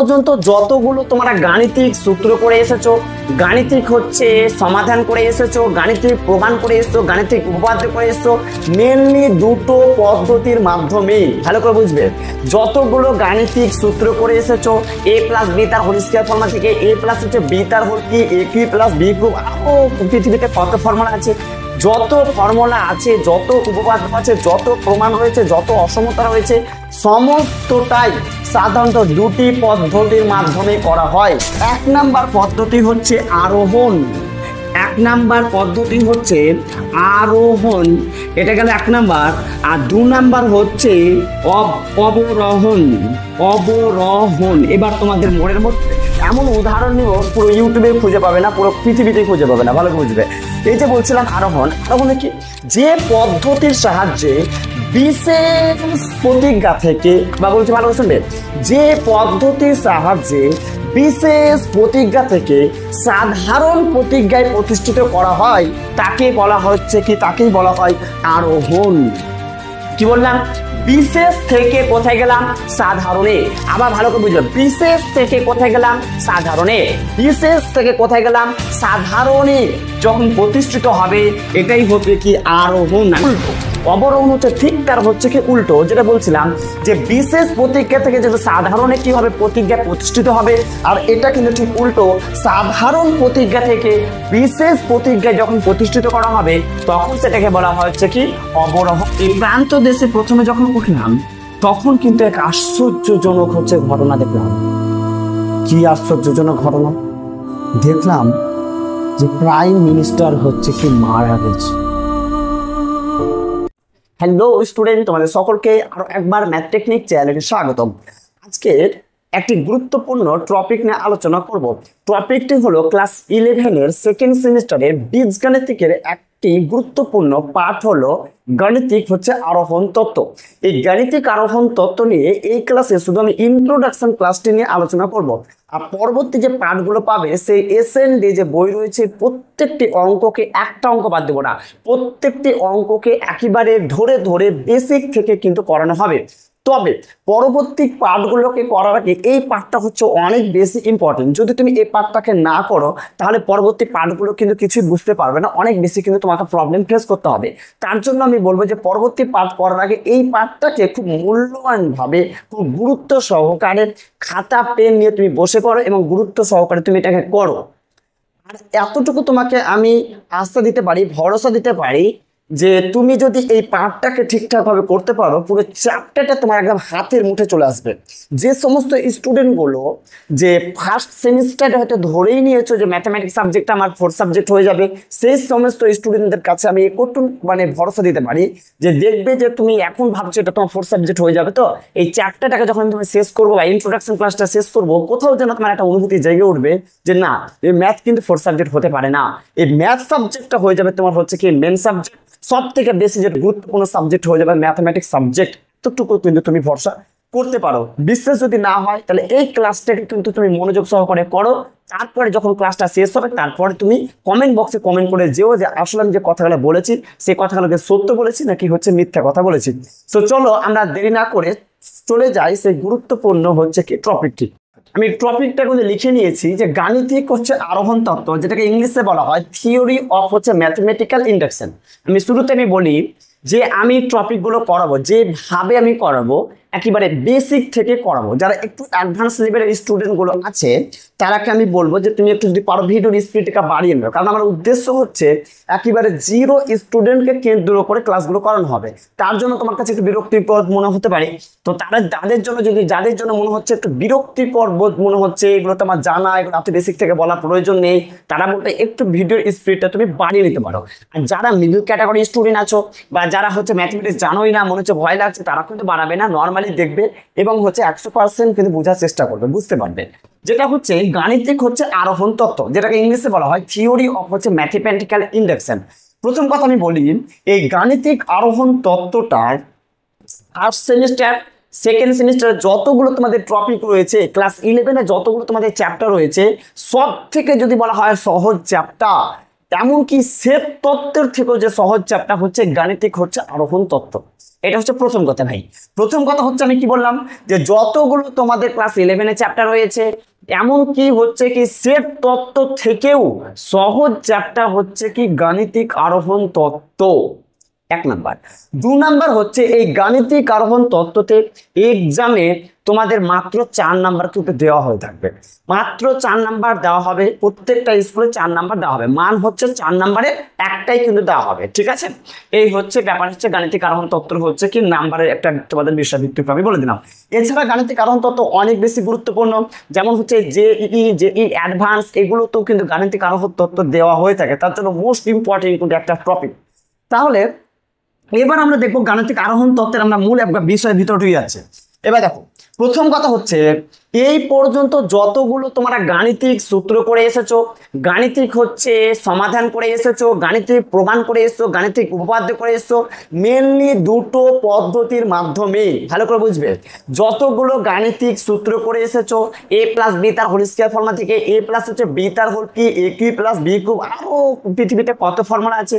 পর্যন্ত যতগুলো তোমরা গাণিতিক সূত্র করে এসেছো, গাণিতিক হচ্ছে সমাধান করে এসেছো, গাণিতিক প্রমাণ করে এসেছো, গাণিতিক উপপাদ্য করে এসেছো, মেনলি দুটো পদ্ধতির মাধ্যমে, ভালো করে বুঝবে, যতগুলো গাণিতিক সূত্র করে এসেছো, a প্লাস বি তার হোল স্কয়ার ফর্মুলা থেকে a প্লাস হচ্ছে বি তার হোল কি, a cube plus b cube, আরো পৃথিবীতে কত ফর্মুলা আছে, যত ফর্মুলা আছে, যত উপপাদ্য আছে, যত প্রমাণ হয়েছে, যত অসমতা রয়েছে, সমস্তটাই সাধারণত দুটি পদ্ধতির মাধ্যমে করা হয়। এক নাম্বার পদ্ধতি হচ্ছে আরোহণ, এক নাম্বার পদ্ধতি হচ্ছে আরোহণ, এটা গেল এক নাম্বার। আর দু নাম্বার হচ্ছে অবরোহণ, অবরোহণ। এবার তোমাদের মনের মধ্যে এমন উদাহরণ নিব পুরো ইউটিউবে খুঁজে পাবে না, পুরো পৃথিবীতে খুঁজে পাবে না, ভালো বুঝবে। এই যে বলছিলাম আরোহণ, আরোহণে কি, যে পদ্ধতির সাহায্যে বিশেষ প্রতিজ্ঞা থেকে, বা বলছি ভালো শুনবে, যে পদ্ধতির সাহায্যে বিশেষ প্রতিজ্ঞা থেকে সাধারণ প্রতিজ্ঞায় প্রতিষ্ঠিত করা হয় তাকে বলা হচ্ছে কি, তাকেই বলা হয় আরোহণ। কি বললাম, বিশেষ থেকে কোথায় গেলাম, সাধারণে। আবার ভালো করে বুঝলাম, বিশেষ থেকে কোথায় গেলাম, সাধারণে। বিশেষ থেকে কোথায় গেলাম, সাধারণে যখন প্রতিষ্ঠিত হবে এটাই হচ্ছে কি আরোহণ। অবরোহণ হচ্ছে ঠিক তার হচ্ছে কি উল্টো, যেটা বলছিলাম যে বিশেষ প্রতিজ্ঞা থেকে যেটা সাধারণে কি হবে, প্রতিজ্ঞা প্রতিষ্ঠিত হবে, আর এটা কিন্তু ঠিক উল্টো, সাধারণ প্রতিজ্ঞা থেকে বিশেষ প্রতিজ্ঞা যখন প্রতিষ্ঠিত করা হবে তখন সেটাকে বলা হচ্ছে কি অবরোহণ। এই প্রান্ত দেশে প্রথমে যখন উঠলাম তখন কিন্তু এক আশ্চর্যজনক হচ্ছে ঘটনা দেখলাম। কি আশ্চর্যজনক ঘটনা দেখলাম, যে প্রাইম মিনিস্টার হচ্ছে কি মারা গেছে। হ্যালো স্টুডেন্ট, তোমাদের সকলকে আরো একবার ম্যাথ টেকনিক চ্যানেলে স্বাগতম। আজকে একটি গুরুত্বপূর্ণ টপিক নিয়ে আলোচনা করব। টপিকটি হলো ক্লাস 11-এর সেকেন্ড সেমিস্টারের বীজগণিতিকের একটি গুরুত্বপূর্ণ পাঠ হলো গাণিতিক হচ্ছে আরোহণ তত্ত্ব। এই গাণিতিক আরোহণ তত্ত্ব নিয়ে এই ক্লাসে শুধু আমি ইন্ট্রোডাকশন ক্লাসটি নিয়ে আলোচনা করব। আর পরবর্তী যে পাঠগুলো পাবে সেই এসএনডি যে বই রয়েছে প্রত্যেকটি অঙ্ককে একটা অঙ্ক বাদ দেবো না, প্রত্যেকটি অঙ্ককে একেবারে ধরে ধরে বেসিক থেকে কিন্তু করানো হবে। তবে পরবর্তী পাঠগুলোকে করার আগে এই পাঠটা হচ্ছে অনেক বেশি ইম্পর্টেন্ট। যদি তুমি এই পাঠটাকে না করো তাহলে পরবর্তী পাঠগুলো কিন্তু কিছুই বুঝতে পারবে না, অনেক বেশি কিন্তু তোমাকে প্রবলেম ফেস করতে হবে। তার জন্য আমি বলবো যে পরবর্তী পাঠ করার আগে এই পাঠটাকে খুব মূল্যবানভাবে, খুব গুরুত্ব সহকারে খাতা পেন নিয়ে তুমি বসে পড়ো এবং গুরুত্ব সহকারে তুমি এটাকে করো। আর এতটুকু তোমাকে আমি আস্থা দিতে পারি, ভরসা দিতে পারি যে তুমি যদি এই পাঠটাকে ঠিকঠাকভাবে করতে পারো পুরো চ্যাপ্টারটা তোমার একদম হাতের মুঠে চলে আসবে। যে সমস্ত স্টুডেন্টগুলো যে ফার্স্ট সেমিস্টারে হয়তো ধরেই নিয়েছো যে ম্যাথামেটিক্স সাবজেক্টটা আমার ফোর্থ সাবজেক্ট হয়ে যাবে, সেই সমস্ত স্টুডেন্টদের কাছে আমি একটু মানে ভরসা দিতে পারি যে দেখবে যে তুমি এখন ভাবছো এটা তোমার ফোর্থ সাবজেক্ট হয়ে যাবে, তো এই চ্যাপ্টারটাকে যখন তুমি শেষ করবো বা ইন্ট্রোডাকশন ক্লাসটা শেষ করবো কোথাও যেন তোমার একটা অনুভূতি জেগে উঠবে যে না, এই ম্যাথ কিন্তু ফোর্থ সাবজেক্ট হতে পারে না, এই ম্যাথ সাবজেক্টটা হয়ে যাবে তোমার হচ্ছে কি মেন সাবজেক্ট। সব থেকে বেশি যেটা গুরুত্বপূর্ণ সাবজেক্ট হয়ে যাবে ম্যাথমেটিক্স সাবজেক্ট। এতটুকু কিন্তু তুমি ভরসা করতে পারো। বিশ্বাস যদি না হয় তাহলে এই ক্লাসটাকে কিন্তু তুমি মনোযোগ সহকারে করো। তারপরে যখন ক্লাসটা শেষ হবে তারপরে তুমি কমেন্ট বক্সে কমেন্ট করে যেও যে আসলে আমি যে কথাগুলো বলেছি সেই কথাগুলোকে সত্য বলেছি নাকি হচ্ছে মিথ্যা কথা বলেছি। তো চলো আমরা দেরি না করে চলে যাই সেই গুরুত্বপূর্ণ হচ্ছে কি টপিকটি। আমি টপিকটা কিন্তু লিখে নিয়েছি যে গাণিতিক হচ্ছে আরোহণ তত্ত্ব, যেটাকে ইংলিশে বলা হয় থিওরি অফ হচ্ছে ম্যাথমেটিক্যাল ইন্ডাকশন। আমি শুরুতে আমি বলি যে আমি টপিকগুলো করাবো যেভাবে আমি করাবো একেবারে বেসিক থেকে করাবো। যারা একটু অ্যাডভান্স লেভেলের স্টুডেন্টগুলো আছে তারাকে আমি বলবো যে তুমি একটু যদি পারো ভিডিওর স্পিডটা বাড়িয়ে নেবে, কারণ আমার উদ্দেশ্য হচ্ছে একেবারে জিরো স্টুডেন্টকে কেন্দ্র করে ক্লাসগুলো করানো হবে। তার জন্য তোমার কাছে একটু বিরক্তিকর মনে হতে পারে, তো তাদের জন্য যদি যাদের জন্য মনে হচ্ছে একটু বিরক্তিকর বোধ মনে হচ্ছে, এগুলো তোমার জানা, এগুলো আপনি বেসিক থেকে বলা প্রয়োজন নেই, তারা বলতে একটু ভিডিওর স্পিডটা তুমি বাড়িয়ে নিতে পারো। আর যারা মিডল ক্যাটাগরি স্টুডেন্ট আছো বা যারা হচ্ছে ম্যাথমেটিক্স জানোই না, মনে হচ্ছে ভয় লাগছে, তারা কিন্তু বাড়াবে না, নর্মালি দেখবে এবং হচ্ছে 100% কিন্তু বোঝার চেষ্টা করবে, বুঝতে পারবে। যেটা হচ্ছে গাণিতিক হচ্ছে আরোহণ তত্ত্ব, যেটাকে ইংলিশে বলা হয় থিওরি অফ হচ্ছে ম্যাথমেটিক্যাল ইন্ডাকশন। প্রথম কথা আমি বলি এই গাণিতিক আরোহণ তত্ত্বটার ফার্স্ট সেমিস্টার সেকেন্ড সেমিস্টারে যতগুলো তোমাদের টপিক রয়েছে, ক্লাস 11-এ যতগুলো তোমাদের চ্যাপ্টার রয়েছে সব থেকে যদি বলা হয় সহজ চ্যাপ্টার, এমনকি সেট তত্ত্বের থেকেও যে সহজ চ্যাপ্টার হচ্ছে গাণিতিক হচ্ছে আরোহণ তত্ত্ব। এটা হচ্ছে প্রথম কথা ভাই। প্রথম কথা হচ্ছে আমি কি বললাম যে যতগুলো তোমাদের ক্লাস 11 চ্যাপ্টার রয়েছে, এমন কি হচ্ছে কি সেট তত্ত্ব থেকেও সহজ চ্যাপ্টার হচ্ছে কি গাণিতিক আরোহণ তত্ত্ব, 1 নাম্বার। 2 নাম্বার হচ্ছে এই গাণিতিক আরোহণ তত্ত্বতে এক্সামে তোমাদের মাত্র 4 নাম্বার কিন্তু দেওয়া হয়ে থাকবে, মাত্র 4 নাম্বার দেওয়া হবে, প্রত্যেকটা স্কুলে 4 নাম্বার দেওয়া হবে, মান হচ্ছে 4 নাম্বারে একটাই কিন্তু দেওয়া হবে, ঠিক আছে। এই হচ্ছে ব্যাপার, হচ্ছে গাণিতিক আরোহণ তত্ত্ব হচ্ছে কি নাম্বারের একটা তোমাদের বিষয়ভিত্তিক আমি বলে দিলাম। এছাড়া গাণিতিক আরোহণ তত্ত্ব অনেক বেশি গুরুত্বপূর্ণ, যেমন হচ্ছে জেই অ্যাডভান্স, এগুলোতেও কিন্তু গাণিতিক আরোহণ তত্ত্ব দেওয়া হয়ে থাকে, তার জন্য মোস্ট ইম্পর্টেন্ট কিন্তু একটা টপিক। তাহলে এবার আমরা দেখবো গাণিতিক আরোহণ তত্ত্বের আমরা মূল একটা বিষয়ের ভিতর ঢুকে যাচ্ছে। এবার দেখো প্রথম কথা হচ্ছে এই পর্যন্ত যতগুলো তোমরা গাণিতিক সূত্র করে এসেছো, গাণিতিক হচ্ছে সমাধান করে এসেছো, গাণিতিক প্রমাণ করে এসেছো, গাণিতিক উপপাদ্য করে এসেছো, মেনলি দুটো পদ্ধতির মাধ্যমে, ভালো করে বুঝবে, যতগুলো গাণিতিক সূত্র করে এসেছো, a প্লাস বি তার হোল স্কয়ার ফর্মুলা থেকে, a প্লাস হচ্ছে বি তার হোল কি, a cube plus b cube, আরো পৃথিবীতে কত ফর্মুলা আছে,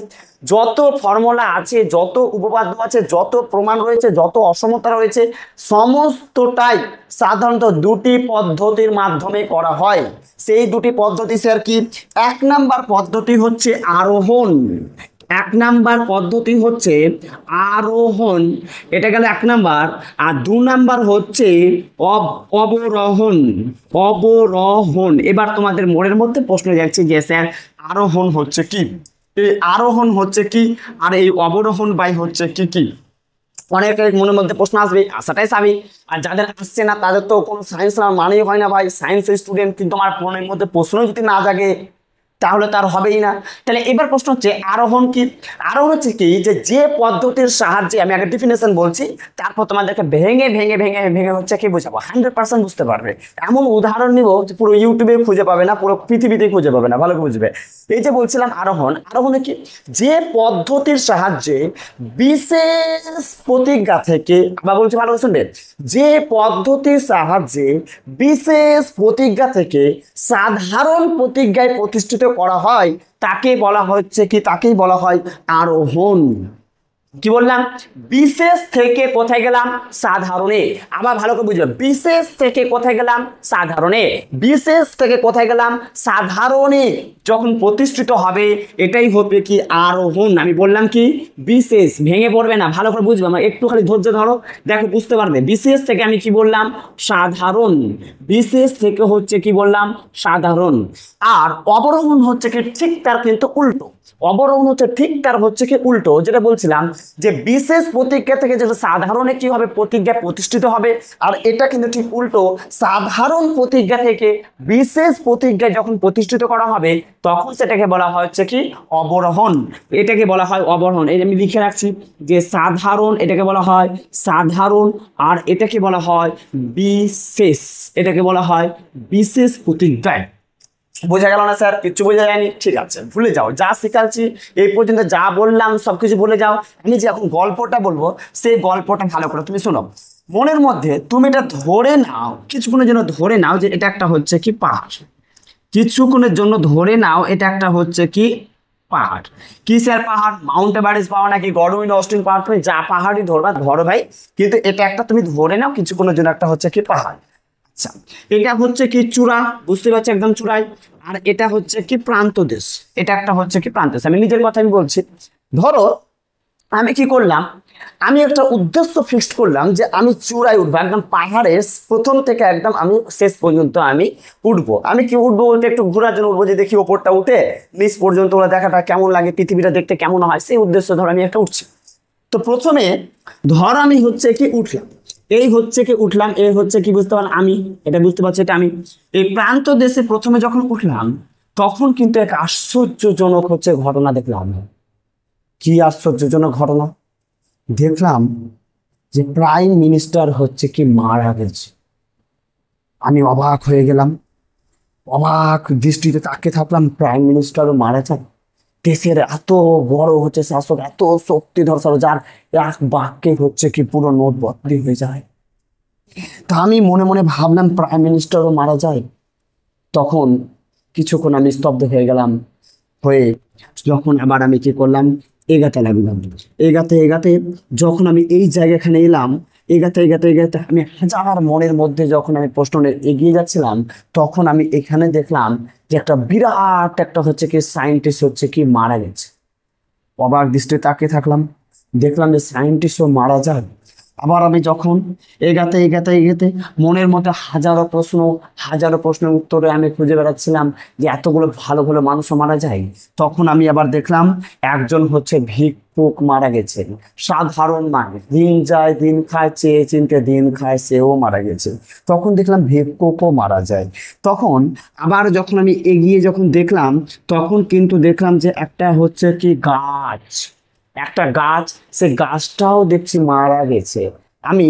যত ফর্মুলা আছে, যত উপপাদ্য আছে, যত প্রমাণ রয়েছে, যত অসমতা রয়েছে, সমস্তটাই সাধারণত দুটি পদ্ধতির মাধ্যমে করা হয়। সেই দুটি পদ্ধতি স্যার কি? 1 নাম্বার পদ্ধতি হচ্ছে আরোহণ, 1 নাম্বার পদ্ধতি হচ্ছে আরোহণ, এটা গেল 1 নাম্বার। আর 2 নাম্বার হচ্ছে অবরোহণ, অবরোহণ। এবার তোমাদের মনের মধ্যে প্রশ্ন যাচ্ছে যে স্যার আরোহণ হচ্ছে কি, এই আরোহণ হচ্ছে কি, আর এই অবরোহণ বাই হচ্ছে কি কি? অনেকের মনের মধ্যে প্রশ্ন আসবে, আসাটাই স্বাভাবিক। আর যাদের আসছে না তাদের তো কোনো সায়েন্স না মানেই হয় না ভাই, সায়েন্সের স্টুডেন্ট, কিন্তু আমার মনের মধ্যে প্রশ্ন যদি না জাগে তাহলে তার হবেই না। তাহলে এবার প্রশ্ন হচ্ছে আরোহণ কি? আরোহণ হচ্ছে কি, যে পদ্ধতির সাহায্যে, আমি একটা ডেফিনেশন বলছি, তারপর তোমাদেরকে ভেঙে ভেঙে ভেঙে ভেঙে হচ্ছে কি বোঝাবো, 100% বুঝতে পারবে। এমন উদাহরণ নিব যে পুরো ইউটিউবে খুঁজে পাবে না, পুরো পৃথিবীতে খুঁজে পাবে না, ভালো করে বুঝবে। এই যে বলছিলাম আরোহণ, আরোহণে কি, যে পদ্ধতির সাহায্যে বিশেষ প্রতিজ্ঞা থেকে, বা বলছি ভালো করে শুনবে, যে পদ্ধতির সাহায্যে বিশেষ প্রতিজ্ঞা থেকে সাধারণ প্রতিজ্ঞায় প্রতিষ্ঠিত করা হয় তাকে বলা হচ্ছে কি, তাকেই বলা হয় আরোহণ। কি বললাম? বিশেষ থেকে কোথায় গেলাম? সাধারণে। আবার ভালো করে বুঝবে, বিশেষ থেকে কোথায় গেলাম? সাধারণে। বিশেষ থেকে কোথায় গেলাম? সাধারণে যখন প্রতিষ্ঠিত হবে এটাই হবে কি আরোহণ। আমি বললাম কি বিশেষ, ভেঙে পড়বে না, ভালো করে বুঝবে, আমার একটু খালি ধৈর্য ধরো, দেখো বুঝতে পারবে। বিশেষ থেকে আমি কি বললাম? সাধারণ। বিশেষ থেকে হচ্ছে কি বললাম? সাধারণ। আর অবরোহণ হচ্ছে কি ঠিক তার কিন্তু উল্টো, অবরোহণ হচ্ছে ঠিক তার হচ্ছে কি উল্টো, যেটা বলছিলাম যে বিশেষ প্রতিজ্ঞা থেকে যেটা সাধারণে কি হবে, প্রতিজ্ঞা প্রতিষ্ঠিত হবে, আর এটা কিন্তু ঠিক উল্টো, সাধারণ প্রতিজ্ঞা থেকে বিশেষ প্রতিজ্ঞা যখন প্রতিষ্ঠিত করা হবে তখন সেটাকে বলা হয় হচ্ছে কি অবরোহণ, এটাকে বলা হয় অবরোহণ। এই আমি লিখে রাখছি যে সাধারণ, এটাকে বলা হয় সাধারণ, আর এটাকে বলা হয় বিশেষ, এটাকে বলা হয় বিশেষ প্রতিজ্ঞায়। বোঝা গেল না স্যার? কিচ্ছু বোঝা যায়নি? ঠিক আছে, ভুলে যাও, যা শেখাচ্ছি এই পর্যন্ত যা বললাম সবকিছু ভুলে যাও। আমি যে এখন গল্পটা বলবো সেই গল্পটা ভালো করে তুমি শোনো, মনের মধ্যে তুমি এটা ধরে নাও, কিছুক্ষণের জন্য ধরে নাও যে এটা একটা হচ্ছে কি পাহাড়, কিছুক্ষণের জন্য ধরে নাও এটা একটা হচ্ছে কি পাহাড়। কি স্যার পাহাড়? মাউন্ট এভারেস্ট পাহাড় নাকি গডউইন অস্টিন পাহাড়? তুমি যা পাহাড়ই ধরবা ধরো ভাই, কিন্তু এটা একটা তুমি ধরে নাও কিছুক্ষণের জন্য একটা হচ্ছে কি পাহাড়। আচ্ছা, এটা হচ্ছে কি চূড়া, বুঝতে পারছি, একদম চূড়ায়। আর এটা হচ্ছে কি প্রান্ত দেশ, এটা একটা হচ্ছে কি প্রান্ত দেশ। আমি নিজের কথা আমি বলছি, ধরো আমি কি করলাম, আমি একটা উদ্দেশ্য ফিক্সড করলাম যে আমি চূড়ায় উঠবো, একদম পাহাড়ের প্রথম থেকে একদম আমি শেষ পর্যন্ত আমি উঠবো। আমি কি উঠবো বলতে একটু ঘোরার জন্য উঠবো, যে দেখি ওপরটা উঠে নিচ পর্যন্ত ওরা দেখাটা কেমন লাগে, পৃথিবীটা দেখতে কেমন হয়, সেই উদ্দেশ্য ধর আমি একটা উঠছি। তো প্রথমে ধর আমি হচ্ছে কি উঠলাম, এই হচ্ছে কি উঠলাম, এই হচ্ছে কি বুঝতে পারলাম আমি, এটা বুঝতে পারছি এটা আমি। এই প্রান্ত দেশে প্রথমে যখন উঠলাম তখন কিন্তু এক আশ্চর্যজনক হচ্ছে ঘটনা দেখলাম। কি আশ্চর্যজনক ঘটনা দেখলাম? যে প্রাইম মিনিস্টার হচ্ছে কি মারা গেছে। আমি অবাক হয়ে গেলাম, অবাক দৃষ্টিতে তাকিয়ে থাকলাম, প্রাইম মিনিস্টারও মারা যায়। দেশের এত বড় হচ্ছে শাসক, এত শক্তিধর শাসক, যার এক বাক্যে হচ্ছে কি পুরো নোট বদলি হয়ে যায়। তা আমি মনে মনে ভাবলাম প্রাইম মিনিস্টারও মারা যায়। তখন কিছুক্ষণ আমি স্তব্ধ হয়ে গেলাম, হয়ে যখন আবার আমি কি করলাম, এগাতে লাগলাম। এগাতে এগাতে যখন আমি এই জায়গাখানে এলাম, এগাতে এগাতে এগাতে আমি হাজার মনের মধ্যে যখন আমি প্রশ্ন নিয়ে এগিয়ে যাচ্ছিলাম, তখন আমি এখানে দেখলাম যে একটা বিরাট একটা হচ্ছে কি সায়েন্টিস্ট হচ্ছে কি মারা গেছে। অবাক দৃষ্টিতে তাকিয়ে থাকলাম, দেখলাম যে সায়েন্টিস্টও মারা যায়। আবার আমি যখন এগাতে এগাতে এগাতে মনের মধ্যে হাজারো প্রশ্নের উত্তরে আমি খুঁজে বেড়াচ্ছিলাম যে এতগুলো ভালো ভালো মানুষও মারা যায়, তখন আমি আবার দেখলাম একজন হচ্ছে ভিক্ষুক মারা গেছে। সাধারণ মানুষ, দিন যায় দিন খায়, চেয়ে চিনতে দিন খায়, সেও মারা গেছে। তখন দেখলাম ভিক্ষুকও মারা যায়। তখন আবার যখন আমি এগিয়ে যখন দেখলাম, তখন কিন্তু দেখলাম যে একটা হচ্ছে কি গাছ, একটা গাছ, সে গাছটাও দেখছি মারা গেছে। আমি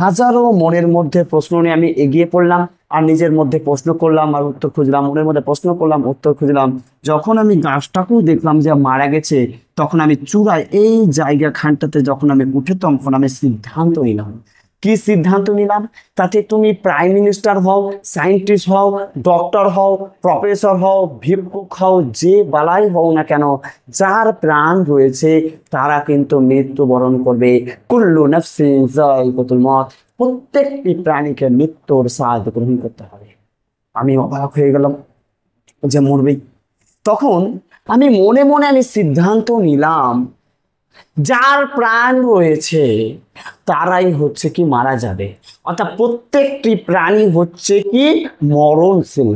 হাজারো মনের মধ্যে প্রশ্ন নিয়ে আমি এগিয়ে পড়লাম, আর নিজের মধ্যে প্রশ্ন করলাম আর উত্তর খুঁজলাম, মনের মধ্যে প্রশ্ন করলাম উত্তর খুঁজলাম। যখন আমি গাছটাকেও দেখলাম যে মারা গেছে, তখন আমি চূড়ায় এই জায়গা খানটাতে যখন আমি উঠে, তখন আমি সিদ্ধান্ত নিলাম। কি সিদ্ধান্ত নিলাম? তাতে তুমি প্রাইম মিনিস্টার হও, সায়েন্টিস্ট হও, ডক্টর হও, প্রফেসর হও, ভিক্ষুক হও, যে বালাই হও না কেন, যার প্রাণ রয়েছে তারা কিন্তু মৃত্যুবরণ করবে। কুল্লু নাফসিন যায়িকাতুল মউত, প্রত্যেকটি প্রাণীকে মৃত্যুর স্বাদ গ্রহণ করতে হবে। আমি অবাক হয়ে গেলাম যে মরবেই। তখন আমি মনে মনে আমি সিদ্ধান্ত নিলাম, যার প্রাণ রয়েছে তারাই হচ্ছে কি মারা যাবে, অর্থাৎ প্রত্যেকটি প্রাণী হচ্ছে কি মরণশীল।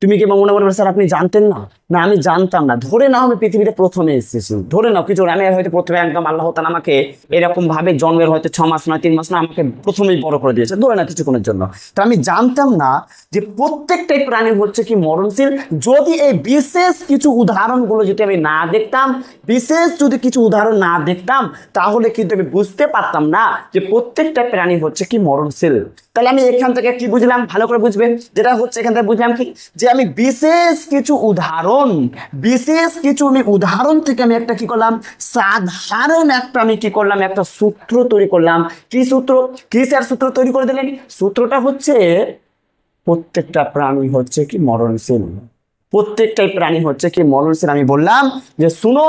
তুমি কি মনে মনে স্যার আপনি জানতেন না? না, আমি জানতাম না। ধরে নাও আমি পৃথিবীতে প্রথমে এসেছি, ধরে নাও কিছু, আমি হয়তো প্রথমে একদম আল্লাহ তাআলা আমাকে এরকম ভাবে জন্মের হয়তো 6 মাস নয় 3 মাস না, আমাকে প্রথমেই বড় করে দিয়েছে, ধরে না কিছুক্ষণের জন্য। তো আমি জানতাম না যে প্রত্যেকটাই প্রাণী হচ্ছে কি মরণশীল। যদি এই বিশেষ কিছু উদাহরণগুলো যদি আমি না দেখতাম, বিশেষ যদি কিছু উদাহরণ না দেখতাম, তাহলে কিন্তু আমি বুঝতে পারতাম না যে প্রত্যেকটা প্রাণী হচ্ছে কি মরণশীল। তাহলে আমি এখান থেকে কি বুঝলাম, ভালো করে বুঝবেন, যেটা হচ্ছে এখান থেকে বুঝলাম কি, যে আমি বিশেষ কিছু উদাহরণ থেকে আমি একটা কি করলাম, সাধারণ একটা আমি কি করলাম, একটা সূত্র তৈরি করলাম। কি সূত্র? কিসের সূত্র তৈরি করে দিলেন? সূত্রটা হচ্ছে প্রত্যেকটা প্রাণী হচ্ছে কি মরণশীল, প্রত্যেকটাই প্রাণী হচ্ছে কি মরণশীল। আমি বললাম যে শুনো,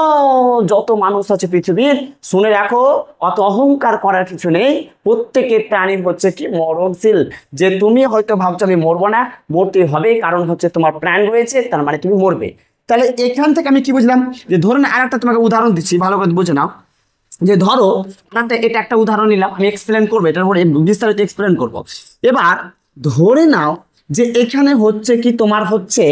যত মানুষ আছে পৃথিবীর, শুনে রাখো, অত অহংকার করার কিছু নেই, প্রত্যেকের প্রাণী হচ্ছে কি মরণশীল। যে তুমি হয়তো ভাবছো আমি মরবো না, মরতে হবে, কারণ হচ্ছে তোমার প্রাণ রয়েছে, তার মানে তুমি মরবে। তাহলে এখান থেকে আমি কি বুঝলাম, যে ধরুন আর একটা তোমাকে উদাহরণ দিচ্ছি, ভালো করে বুঝে নাও। যে ধরো এটা একটা উদাহরণ নিলাম, আমি এক্সপ্লেন করবো, এটার উপরে বিস্তারিত এক্সপ্লেন করবো। এবার ধরে নাও যে এখানে হচ্ছে কি তোমার হচ্ছে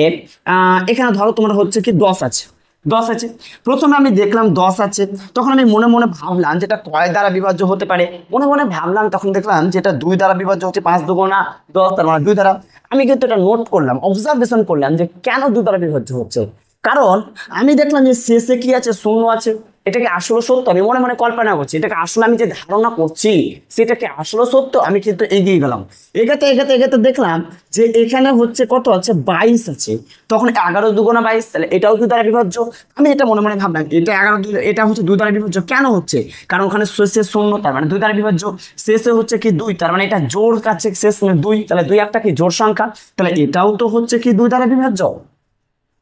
এখানে ধরো তোমার হচ্ছে কি 10 আছে, 10 আছে। প্রথমে আমি দেখলাম 10 আছে, তখন আমি মনে মনে ভাবলাম যেটা কয় দ্বারা বিভাজ্য হতে পারে, মনে মনে ভাবলাম, তখন দেখলাম যেটা 2 দ্বারা বিভাজ্য হচ্ছে, 5 দুগুণা 10, তার মানে 2 দ্বারা। আমি কিন্তু এটা নোট করলাম, অবজারভেশন করলাম যে কেন 2 দ্বারা বিভাজ্য হচ্ছে। কারণ আমি দেখলাম যে শেষে কি আছে, শূন্য আছে। এটাকে আসলে সত্য, আমি মনে মনে কল্পনা করছি, এটাকে আসলে আমি যে ধারণা করছি সেটাকে আসলে সত্য। আমি কিন্তু এগিয়ে গেলাম, এগাতে এগাতে এগাতে দেখলাম যে এখানে হচ্ছে কত আছে, 22 আছে। তখন 11 দুগুণা 22, তাহলে এটাও 2 দ্বারা বিভাজ্য। আমি এটা মনে মনে ভাবলাম, এটা 11, এটা হচ্ছে 2 দ্বারা বিভাজ্য। কেন হচ্ছে? কারণ ওখানে শেষে শূন্য, তার মানে 2 দ্বারা বিভাজ্য। শেষে হচ্ছে কি 2, তার মানে এটা জোড় কাছে শেষ 2, তাহলে 2 একটা কি জোড় সংখ্যা, তাহলে এটাও তো হচ্ছে কি 2 দ্বারা বিভাজ্য।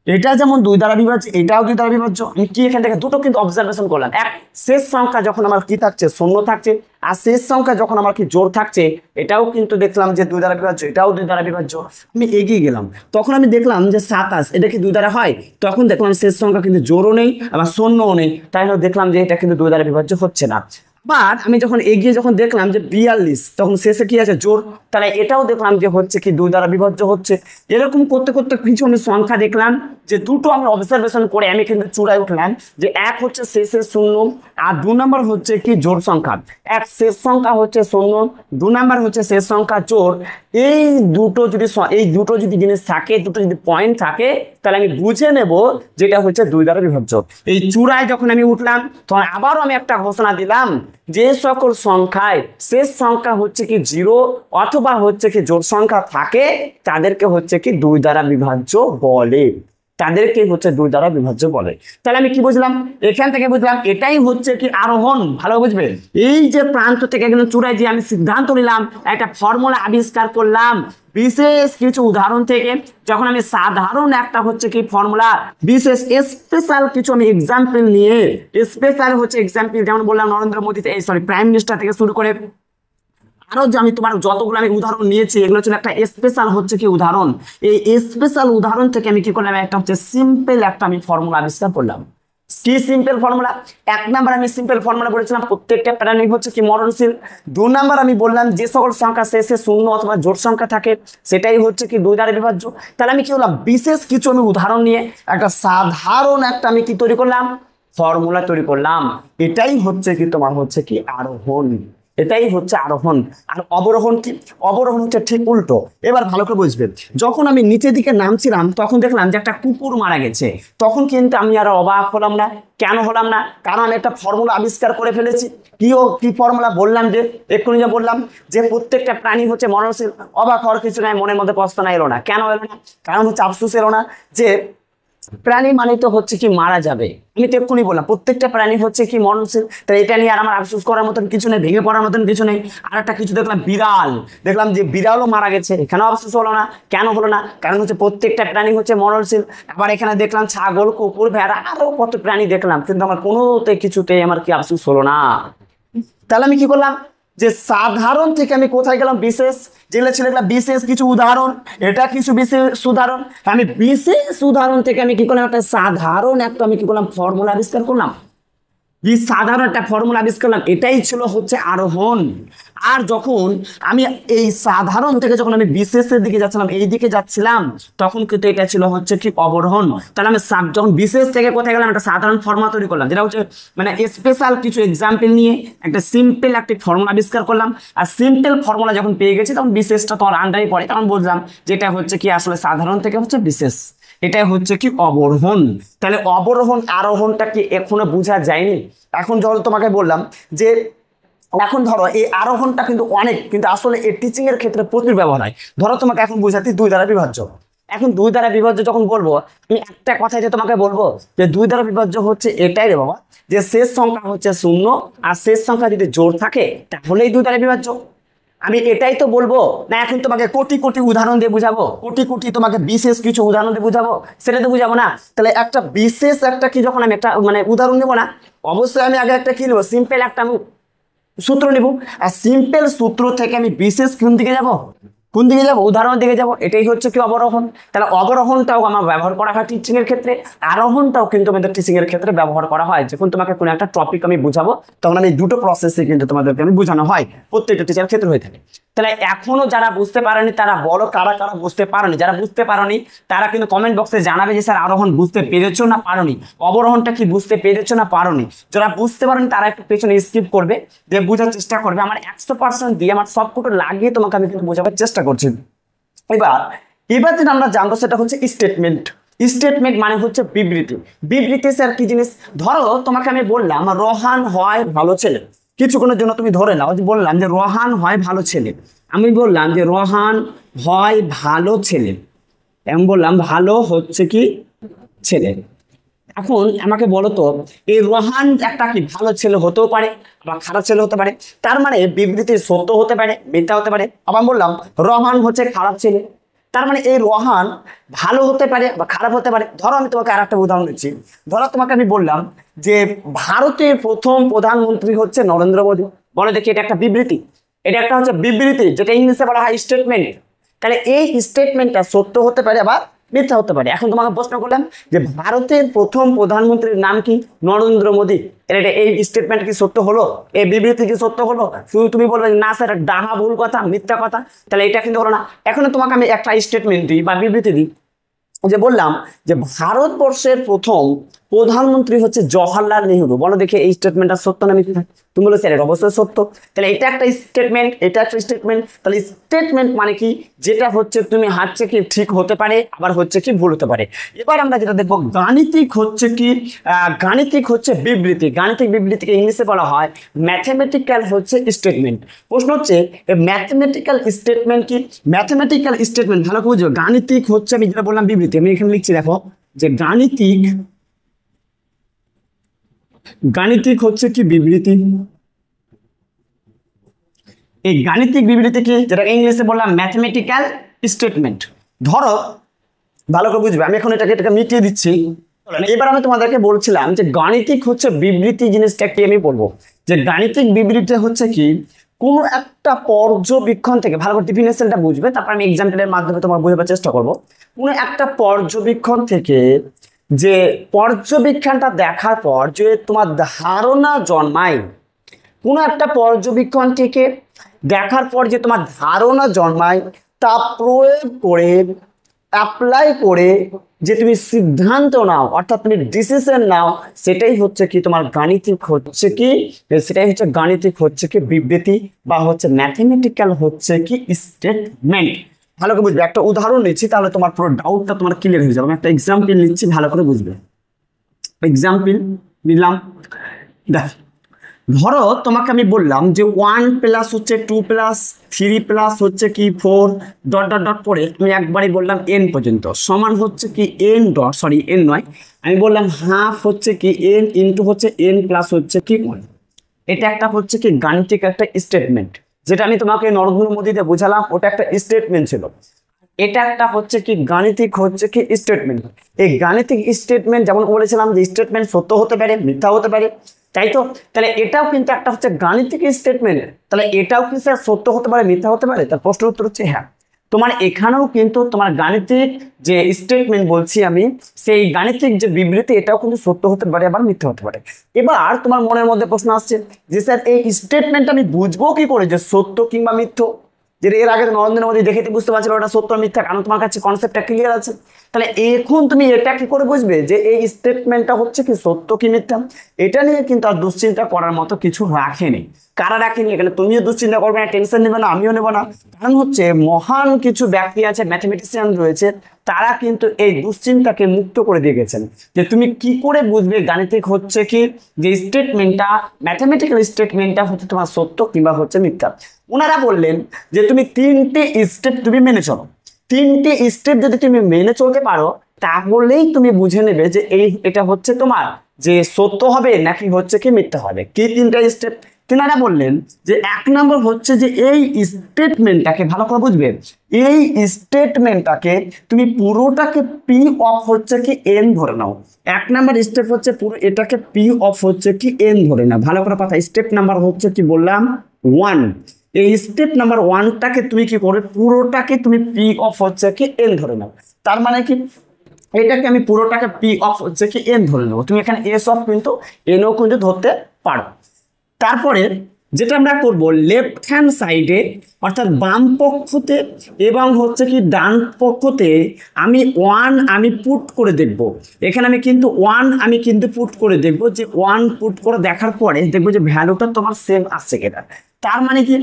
এটা যেমন 2 দ্বারা বিভাজ্য, এটাও 2 দ্বারা বিভাজ্য। আমি কি এখান থেকে দুটো কিন্তু অবজারভেশন করলাম, এক, শেষ সংখ্যা যখন আমার কি থাকছে, শূন্য থাকছে, আর শেষ সংখ্যা যখন আমার কি জোড় থাকছে, এটাও কিন্তু দেখলাম যে 2 দ্বারা বিভাজ্য, এটাও 2 দ্বারা বিভাজ্য। আমি এগিয়ে গেলাম, তখন আমি দেখলাম যে 27, এটা কি 2 দ্বারা হয়? তখন দেখলাম শেষ সংখ্যা কিন্তু জোড়ও নেই, আবার শূন্যও নেই, তাই দেখলাম যে এটা কিন্তু 2 দ্বারা বিভাজ্য হচ্ছে না। আবার আমি যখন এগিয়ে যখন দেখলাম যে 42, তখন শেষে কি আছে, জোড়, তাহলে এটাও দেখলাম যে হচ্ছে কি 2 দ্বারা বিভাজ্য হচ্ছে। এরকম করতে করতে কিছু আমি সংখ্যা দেখলাম যে দুটো আমি অবজারভেশন করে আমি কিন্তু চূড়ায় উঠলাম যে এক হচ্ছে শেষে শূন্য, আর 2 নম্বর হচ্ছে কি জোড় সংখ্যা। এক শেষ সংখ্যা হচ্ছে শূন্য, 2 নম্বর হচ্ছে শেষ সংখ্যা জোড়। এই দুটো যদি জিনিস থাকে, দুটো যদি পয়েন্ট থাকে, তাহলে আমি বুঝে নেব যেটা হচ্ছে 2 দ্বারা বিভাজ্য। এই চূড়ায় যখন আমি উঠলাম, তখন আবারও আমি একটা ঘোষণা দিলাম, যে সকল সংখ্যায় শেষ সংখ্যা হচ্ছে কি 0 অথবা হচ্ছে কি জোড় সংখ্যা থাকে, তাদেরকে হচ্ছে কি 2 দ্বারা বিভাজ্য বলে। তাদেরকে হচ্ছে 2 দ্বারা বিভাজ্য বলে। তাহলে আমি কি বুঝলাম এখান থেকে? বুঝলাম এটাই হচ্ছে কি আরোহণ। ভালো বুঝবে, এই যে প্রান্ত থেকে একদম চূড়ায় যে আমি সিদ্ধান্ত নিলাম, একটা ফর্মুলা আবিষ্কার করলাম বিশেষ কিছু উদাহরণ থেকে, যখন আমি সাধারণ একটা হচ্ছে কি ফর্মুলা বিশেষ স্পেশাল কিছু আমি এক্সাম্পল নিয়ে, স্পেশাল হচ্ছে এক্সাম্পল যেমন বললাম নরেন্দ্র মোদী প্রাইম মিনিস্টার থেকে শুরু করে আরো যে আমি তোমার যতগুলো আমি উদাহরণ নিয়েছি এগুলো ছিল একটা স্পেশাল হচ্ছে কি উদাহরণ। এই স্পেশাল উদাহরণ থেকে আমি কি করলাম, একটা হচ্ছে সিম্পল একটা আমি ফর্মুলা আবিষ্কার করলাম। কি সিম্পল ফর্মুলা? 1 নাম্বার আমি সিম্পল ফর্মুলা বলেছিলাম প্রত্যেকটা প্রাণী হচ্ছে কি মরণশীল। 2 নাম্বার আমি বললাম যে সকল সংখ্যা শেষে শূন্য অথবা জোড় সংখ্যা থাকে সেটাই হচ্ছে কি 2 দ্বারা বিভাজ্য। তাহলে আমি কি হলাম, বিশেষ কিছু আমি উদাহরণ নিয়ে একটা সাধারণ একটা আমি কি তৈরি করলাম, ফর্মুলা তৈরি করলাম। এটাই হচ্ছে কি তোমার হচ্ছে কি আরোহণ। এটাই হচ্ছে আরোহণ। আর অবরোহণ কি? অবরোহণ হচ্ছে ঠিক উল্টো। এবার ভালো করে বুঝবেন, যখন আমি নিচের দিকে নামছিলাম তখন দেখলাম যে একটা কুকুর মারা গেছে, তখন কিন্তু আমি আর অবাক হলাম না। কেন হলাম না? কারণ আমি একটা ফর্মুলা আবিষ্কার করে ফেলেছি। কি ফর্মুলা বললাম? যে এক্ষুনি যা বললাম যে প্রত্যেকটা প্রাণী হচ্ছে মরণশীল। অবাক হওয়ার কিছু নাই, মনের মধ্যে প্রশ্ন এলো না। কেন এলো না? কারণ হচ্ছে আফসোস এলো না যে প্রাণী মানে তো হচ্ছে কি মারা যাবে। আমি তো এক্ষুনি বললাম প্রত্যেকটা প্রাণী হচ্ছে কি মরণশীল। তাই এটা নিয়ে আর আমার আফসোস করার মতন কিছু নেই, ভেঙে পড়ার মতন কিছু নেই। আর একটা কিছু দেখলাম বিড়াল, দেখলাম যে বিড়ালও মারা গেছে, এখানেও আফসোস হলো না। কেন হলো না? কারণ হচ্ছে প্রত্যেকটা প্রাণী হচ্ছে মরণশীল। আবার এখানে দেখলাম ছাগল, কুকুর, ভেড়া, আরো কত প্রাণী দেখলাম, কিন্তু আমার কোনোতে কিছুতেই আমার কি আফসোস হলো না। তাহলে আমি কি করলাম, যে সাধারণ থেকে আমি কোথায় গেলাম, বিশেষ। যেগুলো ছিল এগুলো বিশেষ কিছু উদাহরণ, এটা কিছু বিশেষ উদাহরণ। আমি বিশেষ উদাহরণ থেকে আমি কি করলাম, একটা সাধারণ একটা আমি কি করলাম ফর্মুলা আবিষ্কার করলাম। সাধারণ একটা ফর্মুলা আবিষ্কার করলাম, এটাই ছিল হচ্ছে আরোহণ। আর যখন আমি এই সাধারণ থেকে যখন আমি বিশেষের দিকে যাচ্ছিলাম, এই দিকে যাচ্ছিলাম, তখন কিন্তু এটা ছিল হচ্ছে কি অবরোহণ। তাহলে আমি যখন বিশেষ থেকে কোথায় গেলাম, একটা সাধারণ ফর্মুলা তৈরি করলাম, যেটা হচ্ছে মানে স্পেশাল কিছু এক্সাম্পল নিয়ে একটা সিম্পল একটি ফর্মুলা আবিষ্কার করলাম। আর সিম্পল ফর্মুলা যখন পেয়ে গেছি তখন বিশেষটা তো আর আন্ডারে পড়ে, তখন বুঝলাম যেটা হচ্ছে কি আসলে সাধারণ থেকে হচ্ছে বিশেষ। এটাই হচ্ছে কি অবরোহণ। তাহলে অবরোহণ আরোহণটা কি এখনো বোঝা যায়নি? এখন ধরো তোমাকে বললাম যে এখন ধরো এই আরোহণটা কিন্তু অনেক, কিন্তু আসলে এই টিচিং এর ক্ষেত্রে প্রচুর ব্যবহার হয়। ধরো তোমাকে এখন বুঝাচ্ছি 2 দ্বারা বিভাজ্য। এখন 2 দ্বারা বিভাজ্য যখন বলবো, আমি একটা কথাই যে তোমাকে বলবো যে 2 দ্বারা বিভাজ্য হচ্ছে এটাই রে বাবা, যে শেষ সংখ্যা হচ্ছে শূন্য আর শেষ সংখ্যা যদি জোড় থাকে তাহলেই 2 দ্বারা বিভাজ্য। আমি এটাই তো বলবো না, এখন তোমাকে কোটি কোটি উদাহরণ দিয়ে বুঝাবো, কোটি কোটি তোমাকে বিশেষ কিছু উদাহরণ দিয়ে বুঝাবো? সেটা তো বুঝাবো না। তাহলে একটা বিশেষ একটা কি যখন আমি একটা মানে উদাহরণ নেবো না, অবশ্যই আমি আগে একটা কি নেবো, সিম্পল একটা আমি সূত্র নিব। আর সিম্পল সূত্র থেকে আমি বিশেষ কোন দিকে যাব, কোন দিকে যাব, উদাহরণের দিকে যাব। এটাই হচ্ছে কি অবরোহণ। তাহলে অবরোহণটাও আমার ব্যবহার করা হয় টিচিং এর ক্ষেত্রে, আরোহণটাও কিন্তু আমাদের টিচিং এর ক্ষেত্রে ব্যবহার করা হয়। যখন তোমাকে কোনো একটা টপিক আমি বুঝাবো তখন আমি দুটো প্রসেসে কিন্তু তোমাদেরকে আমি বোঝানো হয়, প্রত্যেকটা টিচারের ক্ষেত্রে হয়ে থাকে। তাহলে এখনো যারা বুঝতে পারেনি তারা বলো কারা কারা বুঝতে পারোনি। যারা বুঝতে পারোনি তারা কিন্তু কমেন্ট বক্সে জানাবে যে স্যার আরোহণ বুঝতে পেরেছো না পারোনি, অবরোহণটা কি বুঝতে পেরেছো না পারোনি। যারা বুঝতে পারোনি তারা একটু পেছনে স্কিপ করবে, দিয়ে বোঝার চেষ্টা করবে। আমার 100% দিয়ে আমার সবকটা লাগিয়ে তোমাকে আমি কিন্তু বোঝাবার চেষ্টা করছি। এবার এবার যেটা আমরা জানবো সেটা হচ্ছে স্টেটমেন্ট। স্টেটমেন্ট মানে হচ্ছে বিবৃতি। বিবৃতি স্যার কি জিনিস? ধরো তোমাকে আমি বললাম রোহান হয় ভালো ছেলে, কিছুক্ষণের জন্য তুমি ধরে নাও যে বললাম যে রোহান হয় ভালো ছেলে। আমি বললাম যে রোহান হয় ভালো ছেলে, এমন বললাম ভালো হচ্ছে কি ছেলে। এখন আমাকে বলো তো এই রোহান একটা কি ভালো ছেলে হতেও পারে বা খারাপ ছেলে হতে পারে, তার মানে বিবৃতি সত্য হতে পারে মিথ্যা হতে পারে। আবার বললাম রোহান হচ্ছে খারাপ ছেলে, তার মানে এই রোহান ভালো হতে পারে বা খারাপ হতে পারে। ধরো আমি তোমাকে আর একটা উদাহরণ দিচ্ছি। ধরো তোমাকে আমি বললাম যে ভারতের প্রথম প্রধানমন্ত্রী হচ্ছে নরেন্দ্র মোদী। বলে দেখি এটা একটা বিবৃতি, এটা একটা হচ্ছে বিবৃতি, যেটা ইংলিশে বলা হয় স্টেটমেন্ট। তাহলে এই স্টেটমেন্টটা সত্য হতে পারে আবার মিথ্যা হতে পারে। এখন তোমাকে প্রশ্ন করলাম যে ভারতের প্রথম প্রধানমন্ত্রীর নাম কি? নরেন্দ্র মোদী। এটা এই স্টেটমেন্ট কি সত্য হলো? এই বিবৃতি কি সত্য হলো? শুধু তুমি বলবে না স্যার ডাহা ভুল কথা, মিথ্যা কথা, তাহলে এটা কিন্তু হলো না। এখন তোমাকে আমি একটা স্টেটমেন্ট দিই বা বিবৃতি দিই, যে বললাম যে ভারতবর্ষের প্রথম প্রধানমন্ত্রী হচ্ছে জওহরলাল নেহরু। বলো দেখি এই স্টেটমেন্টটা সত্য না মিথ্যা? তুমি বলো স্যার এটা অবশ্যই সত্য। তাহলে এটা একটা স্টেটমেন্ট, এটা একটা স্টেটমেন্ট। তাহলে স্টেটমেন্ট মানে কি? যেটা হচ্ছে তুমি হচ্ছে কি ঠিক হতে পারে আবার হচ্ছে কি ভুল হতে পারে। এবার আমরা যেটা দেখবো গাণিতিক হচ্ছে কি গাণিতিক হচ্ছে বিবৃতি। গাণিতিক বিবৃতিকে ইংলিশে বলা হয় ম্যাথমেটিক্যাল হচ্ছে স্টেটমেন্ট। প্রশ্ন হচ্ছে ম্যাথমেটিক্যাল স্টেটমেন্ট কি? ম্যাথমেটিক্যাল স্টেটমেন্ট ভালো করে বুঝো। গাণিতিক হচ্ছে আমি যেটা বললাম বিবৃতি, আমি এখানে লিখছি দেখো যে গাণিতিক হচ্ছে কি বিবৃতি। এই গাণিতিক বিবৃতি কি, যেটা ইংলিশে বললাম ম্যাথমেটিক্যাল স্টেটমেন্ট। ধরো ভালো করে বুঝবে, আমি এখন এটাকে মিটিয়ে দিচ্ছি। এবার আমি তোমাদেরকে বলছিলাম যে গাণিতিক হচ্ছে বিবৃতি জিনিসটা কি আমি বলবো, যে গাণিতিক বিবৃতি হচ্ছে কি কোনো একটা পর্যবেক্ষণ থেকে, ভালো করে ডিফিনেশনটা বুঝবে, তারপর আমি এক্সাম্পলের মাধ্যমে তোমার বোঝাবার চেষ্টা করব। কোনো একটা পর্যবেক্ষণ থেকে, যে পর্যবেক্ষণটা দেখার পর যে তোমার ধারণা জন্মায়, কোনো একটা পর্যবেক্ষণ থেকে দেখার পর যে তোমার ধারণা জন্মায়, তা প্রয়োগ করে অ্যাপ্লাই করে যে তুমি সিদ্ধান্ত নাও, অর্থাৎ তুমি ডিসিশন নাও, সেটাই হচ্ছে কি তোমার গাণিতিক হচ্ছে কি, সেটাই হচ্ছে গাণিতিক হচ্ছে কি বিবৃতি, বা হচ্ছে ম্যাথমেটিক্যাল হচ্ছে কি স্টেটমেন্ট। ভালো করে বুঝবে, একটা উদাহরণ নিচ্ছি তাহলে তোমার পুরো ডাউটটা তোমার ক্লিয়ার হয়ে যাবে। আমি একটা এক্সাম্পল নিচ্ছি, ভালো করে বুঝবে। এক্সাম্পল নিলাম, দেখ ধরো তোমাকে আমি বললাম যে 1 প্লাস হচ্ছে 2 প্লাস 3 প্লাস হচ্ছে কি 4 ডট ডট ডট করে আমি একবারই বললাম n পর্যন্ত সমান হচ্ছে কি n ডট, সরি n নয়, আমি বললাম হাফ হচ্ছে কি n ইন্টু হচ্ছে n প্লাস হচ্ছে কি 1। এটা একটা হচ্ছে কি গাণিতিক একটা স্টেটমেন্ট, যেটা আমি তোমাকে নরমাল মধ্যে বোঝালাম, ওটা একটা স্টেটমেন্ট ছিল। এটা একটা হচ্ছে কি গাণিতিক হচ্ছে কি স্টেটমেন্ট। এই গাণিতিক স্টেটমেন্ট যেমন বলেছিলাম যে স্টেটমেন্ট সত্য হতে পারে, মিথ্যা হতে পারে, তাই তো? তাহলে এটাও কিন্তু একটা হচ্ছে গাণিতিক স্টেটমেন্ট। তাহলে এটাও কি স্যার সত্য হতে পারে, মিথ্যা হতে পারে? তার প্রশ্ন উত্তর হচ্ছে হ্যাঁ। তোমার এখানেও কিন্তু তোমার গাণিতিক যে স্টেটমেন্ট বলছি আমি, সেই গাণিতিক যে বিবৃতি, এটাও কিন্তু সত্য হতে পারে আবার মিথ্যা হতে পারে। এবার তোমার মনের মধ্যে প্রশ্ন আসছে যে স্যার এই স্টেটমেন্টটা আমি বুঝবো কি করে যে সত্য কিংবা মিথ্য? যেটা এর আগে নরেন্দ্র মোদী দেখে বুঝতে পারছিল ওটা সত্য মিথ্যা, কারণ তোমার কাছে কনসেপ্টটা ক্লিয়ার আছে। তাহলে এখন তুমি এটা কি করে বুঝবে যে এই স্টেটমেন্টটা হচ্ছে কি সত্য কি মিথ্যা? এটা নিয়ে কিন্তু আর দুশ্চিন্তা করার মতো কিছু রাখেনি। কারা রাখেনি? এখানে তুমিও দুশ্চিন্তা করবে না, টেনশন নেবে না, আমিও নেব না। কারণ হচ্ছে মহান কিছু ব্যক্তি আছে, ম্যাথমেটিশিয়ান রয়েছে, তারা কিন্তু এই দুশ্চিন্তাকে মুক্ত করে দিয়ে গেছেন যে তুমি কি করে বুঝবে গাণিতিক হচ্ছে কি যে স্টেটমেন্টটা, ম্যাথমেটিক্যাল স্টেটমেন্টটা হচ্ছে তোমার সত্য কিংবা হচ্ছে মিথ্যা। ওনারা বললেন যে তুমি 3টে স্টেপ তুমি মেনে চলো, 3টে স্টেপ যদি তুমি মেনে চলতে পারো, তাহলেই তুমি বুঝে নেবে যে এটা হচ্ছে তোমার যে সত্য হবে নাকি হচ্ছে কি মিথ্যা হবে। কি 3টা স্টেপ? তিনারা বললেন যে 1 নম্বর হচ্ছে যে এই স্টেটমেন্টটাকে ভালো করে বুঝবে, এই স্টেটমেন্টটাকে তুমি পুরোটাকে পি অফ হচ্ছে কি এন ধরে নাও। 1 নম্বর স্টেপ হচ্ছে পুরো এটাকে পি অফ হচ্ছে কি এন ধরে নাও। ভালো করে কথা, স্টেপ নাম্বার হচ্ছে কি বললাম 1। এই স্টেপ নাম্বার 1টাকে তুমি কি করে পুরোটাকে তুমি পি অফ হচ্ছে কি এন ধরে নাও। তার মানে কি এটাকে আমি পুরোটাকে পি অফ হচ্ছে কি এন ধরে নেবো। তুমি এখানে এস অফ কিন্তু এনও কিন্তু ধরতে পারো। তারপরে যেটা আমরা করব, লেফট হ্যান্ড সাইডে অর্থাৎ বাম পক্ষতে এবং হচ্ছে কি ডান পক্ষতে আমি 1 আমি পুট করে দেখব। এখানে আমি কিন্তু 1 আমি কিন্তু পুট করে দেখব, যে 1 পুট করে দেখার পরে দেখবো যে ভ্যালুটা তোমার সেম আসছে কিনা। তার মানে কি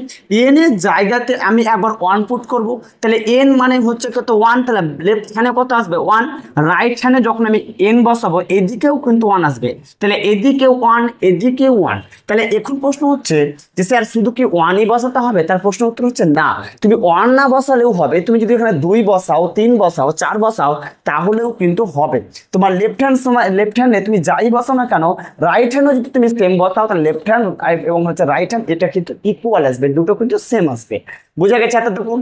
এন এর জায়গাতে আমি একবার 1 পুট করব, তাহলে এন মানে হচ্ছে কত 1, তাহলে লেফট হ্যান্ডে কত আসবে 1, রাইট হ্যান্ডে যখন আমি এন বসাবো এদিকেও কিন্তু 1 আসবে, তাহলে এদিকেও 1 এদিকেও 1। তাহলে এখন প্রশ্ন হচ্ছে যে স্যার শুধু কি 1ই বসাতে হবে? তার প্রশ্ন উত্তর হচ্ছে না, তুমি 1 না বসালেও হবে, তুমি যদি এখানে 2 বসাও, 3 বসাও, 4 বসাও, তাহলেও কিন্তু হবে। তোমার লেফট হ্যান্ডে তুমি যাই বসাও না কেন, রাইট হ্যান্ডও যদি তুমি সেম বসাও, তাহলে লেফট হ্যান্ড এবং হচ্ছে রাইট হ্যান্ড এটা কিন্তু ইকুয়াল আসবে, দুটো কিন্তু সেম আসবে। বোঝা গেছে এতটুকু?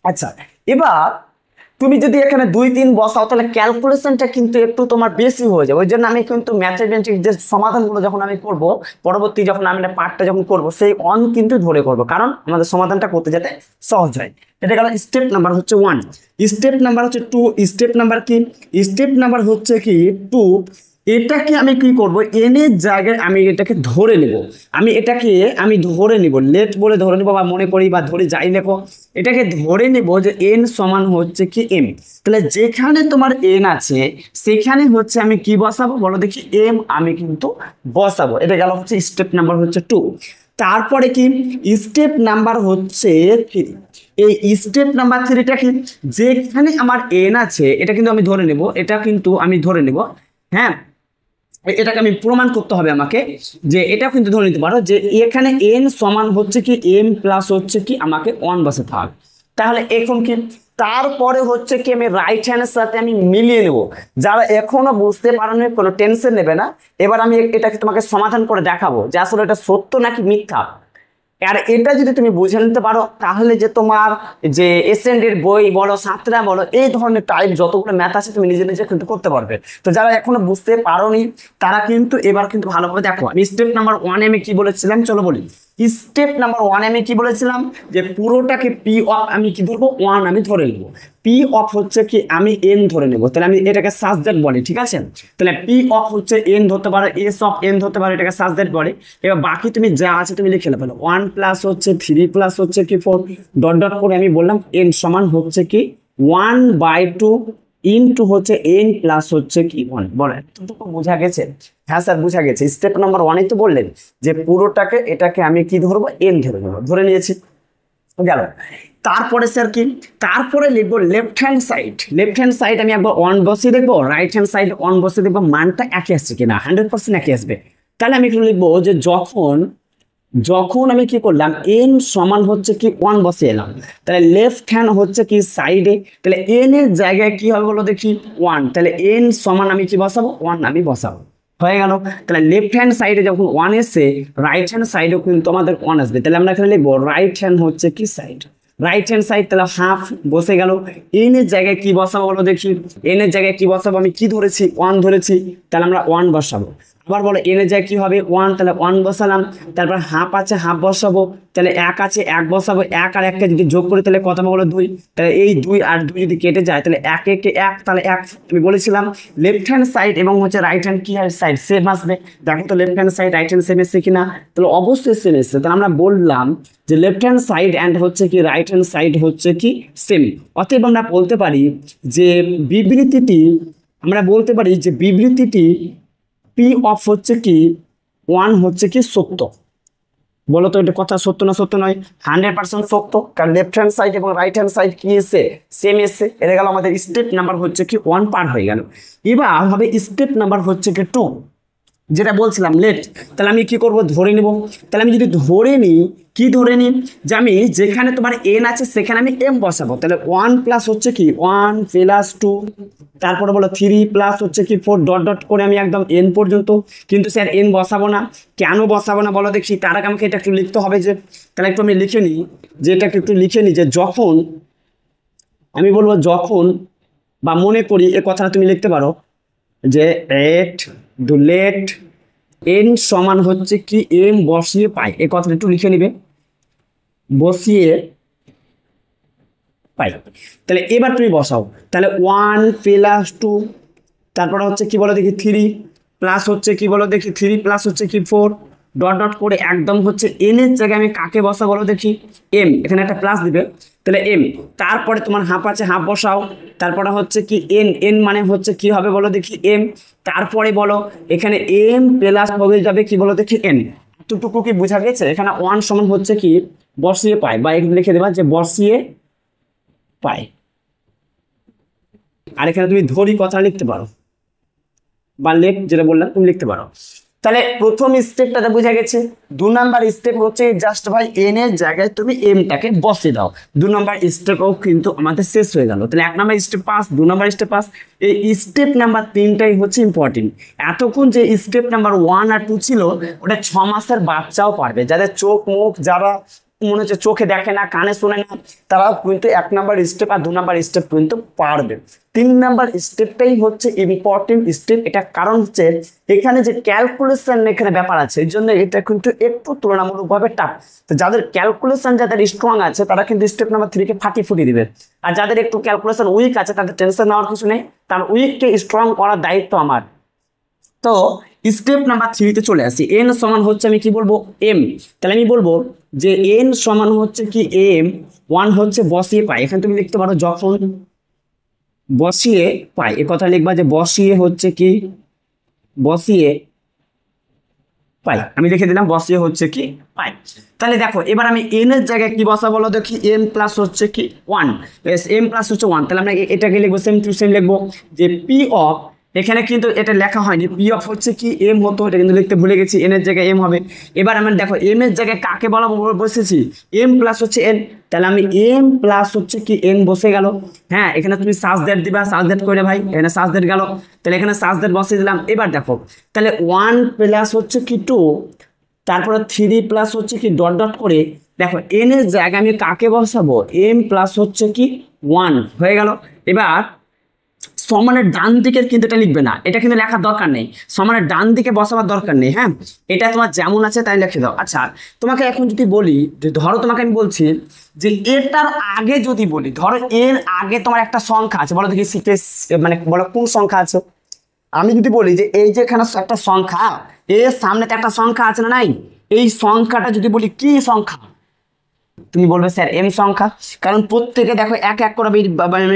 আচ্ছা, এবার তুমি যদি এখানে 2, 3 বসাও, তাহলে ক্যালকুলেশনটা কিন্তু একটু তোমার বেশি হয়ে যাবে। ওই জন্য আমি কিন্তু ম্যাথমেটিক্স যে সমাধানগুলো যখন আমি করব, পরবর্তী যখন আমি পার্টটা যখন করব, সেই 1 কিন্তু ধরে করব, কারণ আমাদের সমাধানটা করতে যাতে সহজ হয়। এটা গেল স্টেপ নাম্বার হচ্ছে 1। স্টেপ নাম্বার হচ্ছে 2। স্টেপ নাম্বার কি? স্টেপ নাম্বার হচ্ছে কি 2। এটাকে আমি কি করব, এন এর জায়গায় আমি এটাকে ধরে নেব। আমি ধরে নিব, লেট বলে ধরে নিব, বা মনে করি বা ধরে যাই লেখো, এটাকে ধরে নেব যে এন সমান হচ্ছে কি এম। তাহলে যেখানে তোমার এন আছে সেখানে হচ্ছে আমি কি বসাবো বলো দেখি, এম আমি কিন্তু বসাবো। এটা গেল হচ্ছে স্টেপ নাম্বার হচ্ছে 2। তারপরে কি স্টেপ নাম্বার হচ্ছে 3। এই স্টেপ নাম্বার 3টা কি, যেখানে আমার এন আছে এটা কিন্তু আমি ধরে নেব, এটা কিন্তু আমি ধরে নেব, হ্যাঁ এটাকে আমি প্রমাণ করতে হবে আমাকে, যে এটা কিন্তু ধরে নিতে পারো যে এখানে এন সমান হচ্ছে কি এম প্লাস হচ্ছে কি আমাকে 1 বসাতে হবে। তাহলে এখন কি তারপরে হচ্ছে কি আমি রাইট হ্যান্ডের সাথে আমি মিলিয়ে নেব। যারা এখনো বুঝতে পারেনি কোনো টেনশন নেবে না, এবার আমি এটাকে তোমাকে সমাধান করে দেখাবো যে আসলে এটা সত্য নাকি মিথ্যা। আর এটা যদি তুমি বুঝে নিতে পারো তাহলে যে তোমার যে এসএনডির বই বলো, সাতরা বলো, এই ধরনের টাইপ যতগুলো ম্যাথ আছে তুমি নিজে নিজে কিন্তু করতে পারবে। তো যারা এখনো বুঝতে পারোনি তারা কিন্তু এবার কিন্তু ভালোভাবে দেখো। আমি স্টেপ নাম্বার 1 আমি কি বলেছিলাম চলো বলি। স্টেপ নাম্বার 1 আমি কি বলেছিলাম যে পুরোটাকে পি অফ আমি কি ধরবো 1 আমি ধরে নেব। পি অফ হচ্ছে কি আমি এন ধরে নেব, তাহলে আমি এটাকে সাজদ্যাট বলি, ঠিক আছে। তাহলে পি অফ হচ্ছে এন ধরতে পারো, এস অফ এন ধরতে পারো, এটাকে সাজদ্যাট বলে। এবার বাকি তুমি যা আছে তুমি লিখে নেবে, 1 প্লাস হচ্ছে 3 প্লাস হচ্ছে কি 4 ডট ডট করে আমি বললাম এন সমান হচ্ছে কি 1/2 ইনটু হচ্ছে এন প্লাস হচ্ছে কি 1। বলেন এতটুকু বোঝা গেছে? হ্যাঁ স্যার বোঝা গেছে। স্টেপ নাম্বার 1 তো বললেন যে পুরোটাকে এটাকে আমি কি ধরবো এন ধরে নেবো, ধরে নিয়েছি গেল। তারপরে স্যার কি তারপরে লিখবো left hand side. Left hand side আমি একবার 1 বসিয়ে দেখবো, রাইট হ্যান্ড সাইড 1 বসিয়ে দেখবো মানটা একই আসছে কিনা, 100% একই আসবে। তাহলে আমি একটু লিখবো যে যখন আমি কি করলাম এন সমান হচ্ছে কি 1 বসিয়ে এলাম, তাহলে লেফট হ্যান্ড হচ্ছে কি সাইডে, তাহলে এন এর জায়গায় কি হবে বলো দেখি 1, তাহলে এন সমান আমি কি বসাবো 1 আমি বসাবো, হয়ে গেল। তাহলে লেফট হ্যান্ড সাইডে যখন 1 এসে রাইট হ্যান্ড সাইডেও কিন্তু আমাদের 1 আসবে, তাহলে আমরা এখানে লিখবো রাইট হ্যান্ড হচ্ছে কি সাইড, রাইট হ্যান্ড সাইড, তাহলে হাফ বসে গেল। এন এর জায়গায় কি বসাবো বলো দেখি, এন এর জায়গায় কি বসাবো, আমি কি ধরেছি 1 ধরেছি, তাহলে আমরা 1 বসাবো। আবার বলো এন এর জায়গায় কি হবে 1, তাহলে 1 বসালাম। তারপর হাফ আছে হাফ বসাবো, তাহলে 1 আছে 1 বসাবো, 1 আর 1কে যদি যোগ করি তাহলে কত বলো 2, তাহলে এই 2 আর 2 যদি কেটে যায় তাহলে 1 একে 1, তাহলে 1। আমি বলেছিলাম লেফট হ্যান্ড সাইড এবং হচ্ছে রাইট হ্যান্ড কি সাইড সেম আসবে। দেখো তো left hand side right hand same এসছে কিনা, তাহলে অবশ্যই সেম এসছে। তাহলে আমরা বললাম যে লেফট হ্যান্ড সাইড অ্যান্ড হচ্ছে কি রাইট হ্যান্ড সাইড হচ্ছে কি সেম। অতএব আমরা বলতে পারি যে বিবৃতিটি পি অফ হচ্ছে কি 1 হচ্ছে কি সত্য। বলো তো এটা কথা সত্য না সত্য নয়? 100% সত্য, কারণ লেফট হ্যান্ড সাইড এবং রাইট হ্যান্ড সাইড কি এসে সেম এসে। এটা গেল আমাদের স্টেপ নাম্বার হচ্ছে কি 1 পার হয়ে গেল। এবার হবে স্টেপ নাম্বার হচ্ছে কি 2, যেটা বলছিলাম লেট। তাহলে আমি কি করব ধরে নিব। তাহলে আমি যদি ধরে নিই কি ধরে নিই যে আমি যেখানে তোমার এন আছে সেখানে আমি এম বসাবো, তাহলে 1 প্লাস হচ্ছে কি 1 প্লাস 2, তারপরে বলো 3 প্লাস হচ্ছে কি 4 ডট ডট করে আমি একদম এন পর্যন্ত। কিন্তু স্যার এন বসাবো না, কেন বসাবো না বলো দেখি? তার আগে আমাকে এটা একটু লিখতে হবে যে, তাহলে একটু আমি লিখে নিই যে এটাকে একটু লিখে নিই যে যখন আমি বলবো যখন, বা মনে করি এ কথাটা তুমি লিখতে পারো যে লেট এন সমান হচ্ছে কি এম বসিয়ে পাই, এই কথাটা একটু লিখে নিবে বসিয়ে পাই। তাহলে এবার তুমি বসাও, তাহলে 1 প্লাস 2, তারপরে হচ্ছে কি বলো দেখি 3 প্লাস হচ্ছে কি বলো দেখি 3 প্লাস হচ্ছে কি 4 ডট ডট করে একদম হচ্ছে এন এর জায়গায় আমি কাকে বসা বলো দেখি এম, এখানে একটা প্লাস দিবে, তাহলে এম। তারপরে তোমার হাফ আছে হাফ বসাও, তারপরে হচ্ছে কি এন মানে হচ্ছে কি হবে বলো দেখি এম। তারপরে বলো এখানে এম প্লাস হয়ে যাবে কি বলো দেখি এন। এতটুকু কি বোঝা গেছে? এখানে 1 সমান হচ্ছে কি বসিয়ে পাই, বা এখানে লিখে দেবা যে বসিয়ে পাই। আর এখানে তুমি ধরি কথা লিখতে পারো, বা লেখ যেটা বললাম তুমি লিখতে পারো। তাহলে প্রথম স্টেপটাতে বোঝা গেছে। 2 নাম্বার স্টেপ হচ্ছে জাস্ট ভাই এন এর জায়গায় তুমি এমটাকে বসিয়ে দাও। 2 নাম্বার স্টেপও কিন্তু আমাদের শেষ হয়ে গেল। তাহলে 1 number step pass, 2 number step pass. এই স্টেপ নাম্বার 3টাই হচ্ছে ইম্পর্টেন্ট। এতক্ষণ যে স্টেপ নাম্বার 1 আর 2 ছিল ওটা 6 মাসের বাচ্চাও পারবে, যাদের চোখ মুখ যারা মনে হচ্ছে চোখে দেখে না কানে শোনে না তারাও কিন্তু 1 নাম্বার স্টেপ আর 2 নাম্বার স্টেপ কিন্তু পারবে। 3 নাম্বার স্টেপটাই হচ্ছে ইম্পর্টেন্ট স্টেপ। এটা কারণ হচ্ছে এখানে যে ক্যালকুলেশন এখানে ব্যাপার আছে, এই জন্য এটা কিন্তু একটু তুলনামূলকভাবে টাফ। তো যাদের ক্যালকুলেশন যাদের স্ট্রং আছে তারা কিন্তু স্টেপ নাম্বার 3 কে ফুটিয়ে দিবে, আর যাদের একটু ক্যালকুলেশন উইক আছে তাদের টেনশন নেওয়ার কিছু নেই, তার উইককে স্ট্রং করার দায়িত্ব আমার। তো স্টেপ নাম্বার 3 তে চলে আসি। এন সমান হচ্ছে আমি কি বলবো এম, তাহলে আমি বলবো যে এন সমান হচ্ছে কি এম 1 হচ্ছে বসিয়ে পাই। এখানে তুমি লিখতে পারো যখন বসিয়ে পাই, এ কথা লিখবা যে বসিয়ে হচ্ছে কি বসিয়ে পাই। আমি লিখে দিলাম বসিয়ে হচ্ছে কি পাই। তাহলে দেখো এবার আমি এন এর জায়গায় কি বসা বলো দেখি এম প্লাস হচ্ছে কি 1, এম প্লাস হচ্ছে 1। তাহলে আমরা এটাকে লিখবো সেম টু সেম লিখবো যে পি অফ এখানে কিন্তু এটা লেখা হয়নি, পি অফ হচ্ছে কি এম হতো, এটা কিন্তু লিখতে ভুলে গেছি, এন এর জায়গায় এম হবে। এবার আমি দেখো এম এর জায়গায় কাকে বলা বসেছি, এম প্লাস হচ্ছে এন, তাহলে আমি এম প্লাস হচ্ছে কি এন বসে গেল। হ্যাঁ, এখানে তুমি সার্চ দ্যাট দিবা, সার্চ দ্যাট করে ভাই, এখানে সার্চ দ্যাট গেল, তাহলে এখানে সার্চ দ্যাট বসিয়ে দিলাম। এবার দেখো তাহলে 1 প্লাস হচ্ছে কি 2, তারপরে 3 প্লাস হচ্ছে কি ডট ডট করে, দেখো এন এর জায়গায় আমি কাকে বসাবো, এম প্লাস হচ্ছে কি 1 হয়ে গেল। এবার সমানের ডান দিকের কিন্তু এটা লিখবে না, এটা কিন্তু লেখার দরকার নেই, সমানের ডান দিকে বসাবার দরকার নেই। হ্যাঁ, এটা তোমার যেমন আছে তাই লিখে দাও। আচ্ছা, তোমাকে এখন যদি বলি যে ধরো তোমাকে আমি বলছি যে এটার আগে যদি বলি, ধরো এর আগে তোমার একটা সংখ্যা আছে, বলো দেখি সিকেস মানে বলো কোন সংখ্যা আছে। আমি যদি বলি যে এই যে এখানে একটা সংখ্যা, এর সামনে তো একটা সংখ্যা আছে না নাই, এই সংখ্যাটা যদি বলি কি সংখ্যা, তুমি বলবে স্যার এম সংখ্যা, কারণ প্রত্যেকে দেখো এক এক করে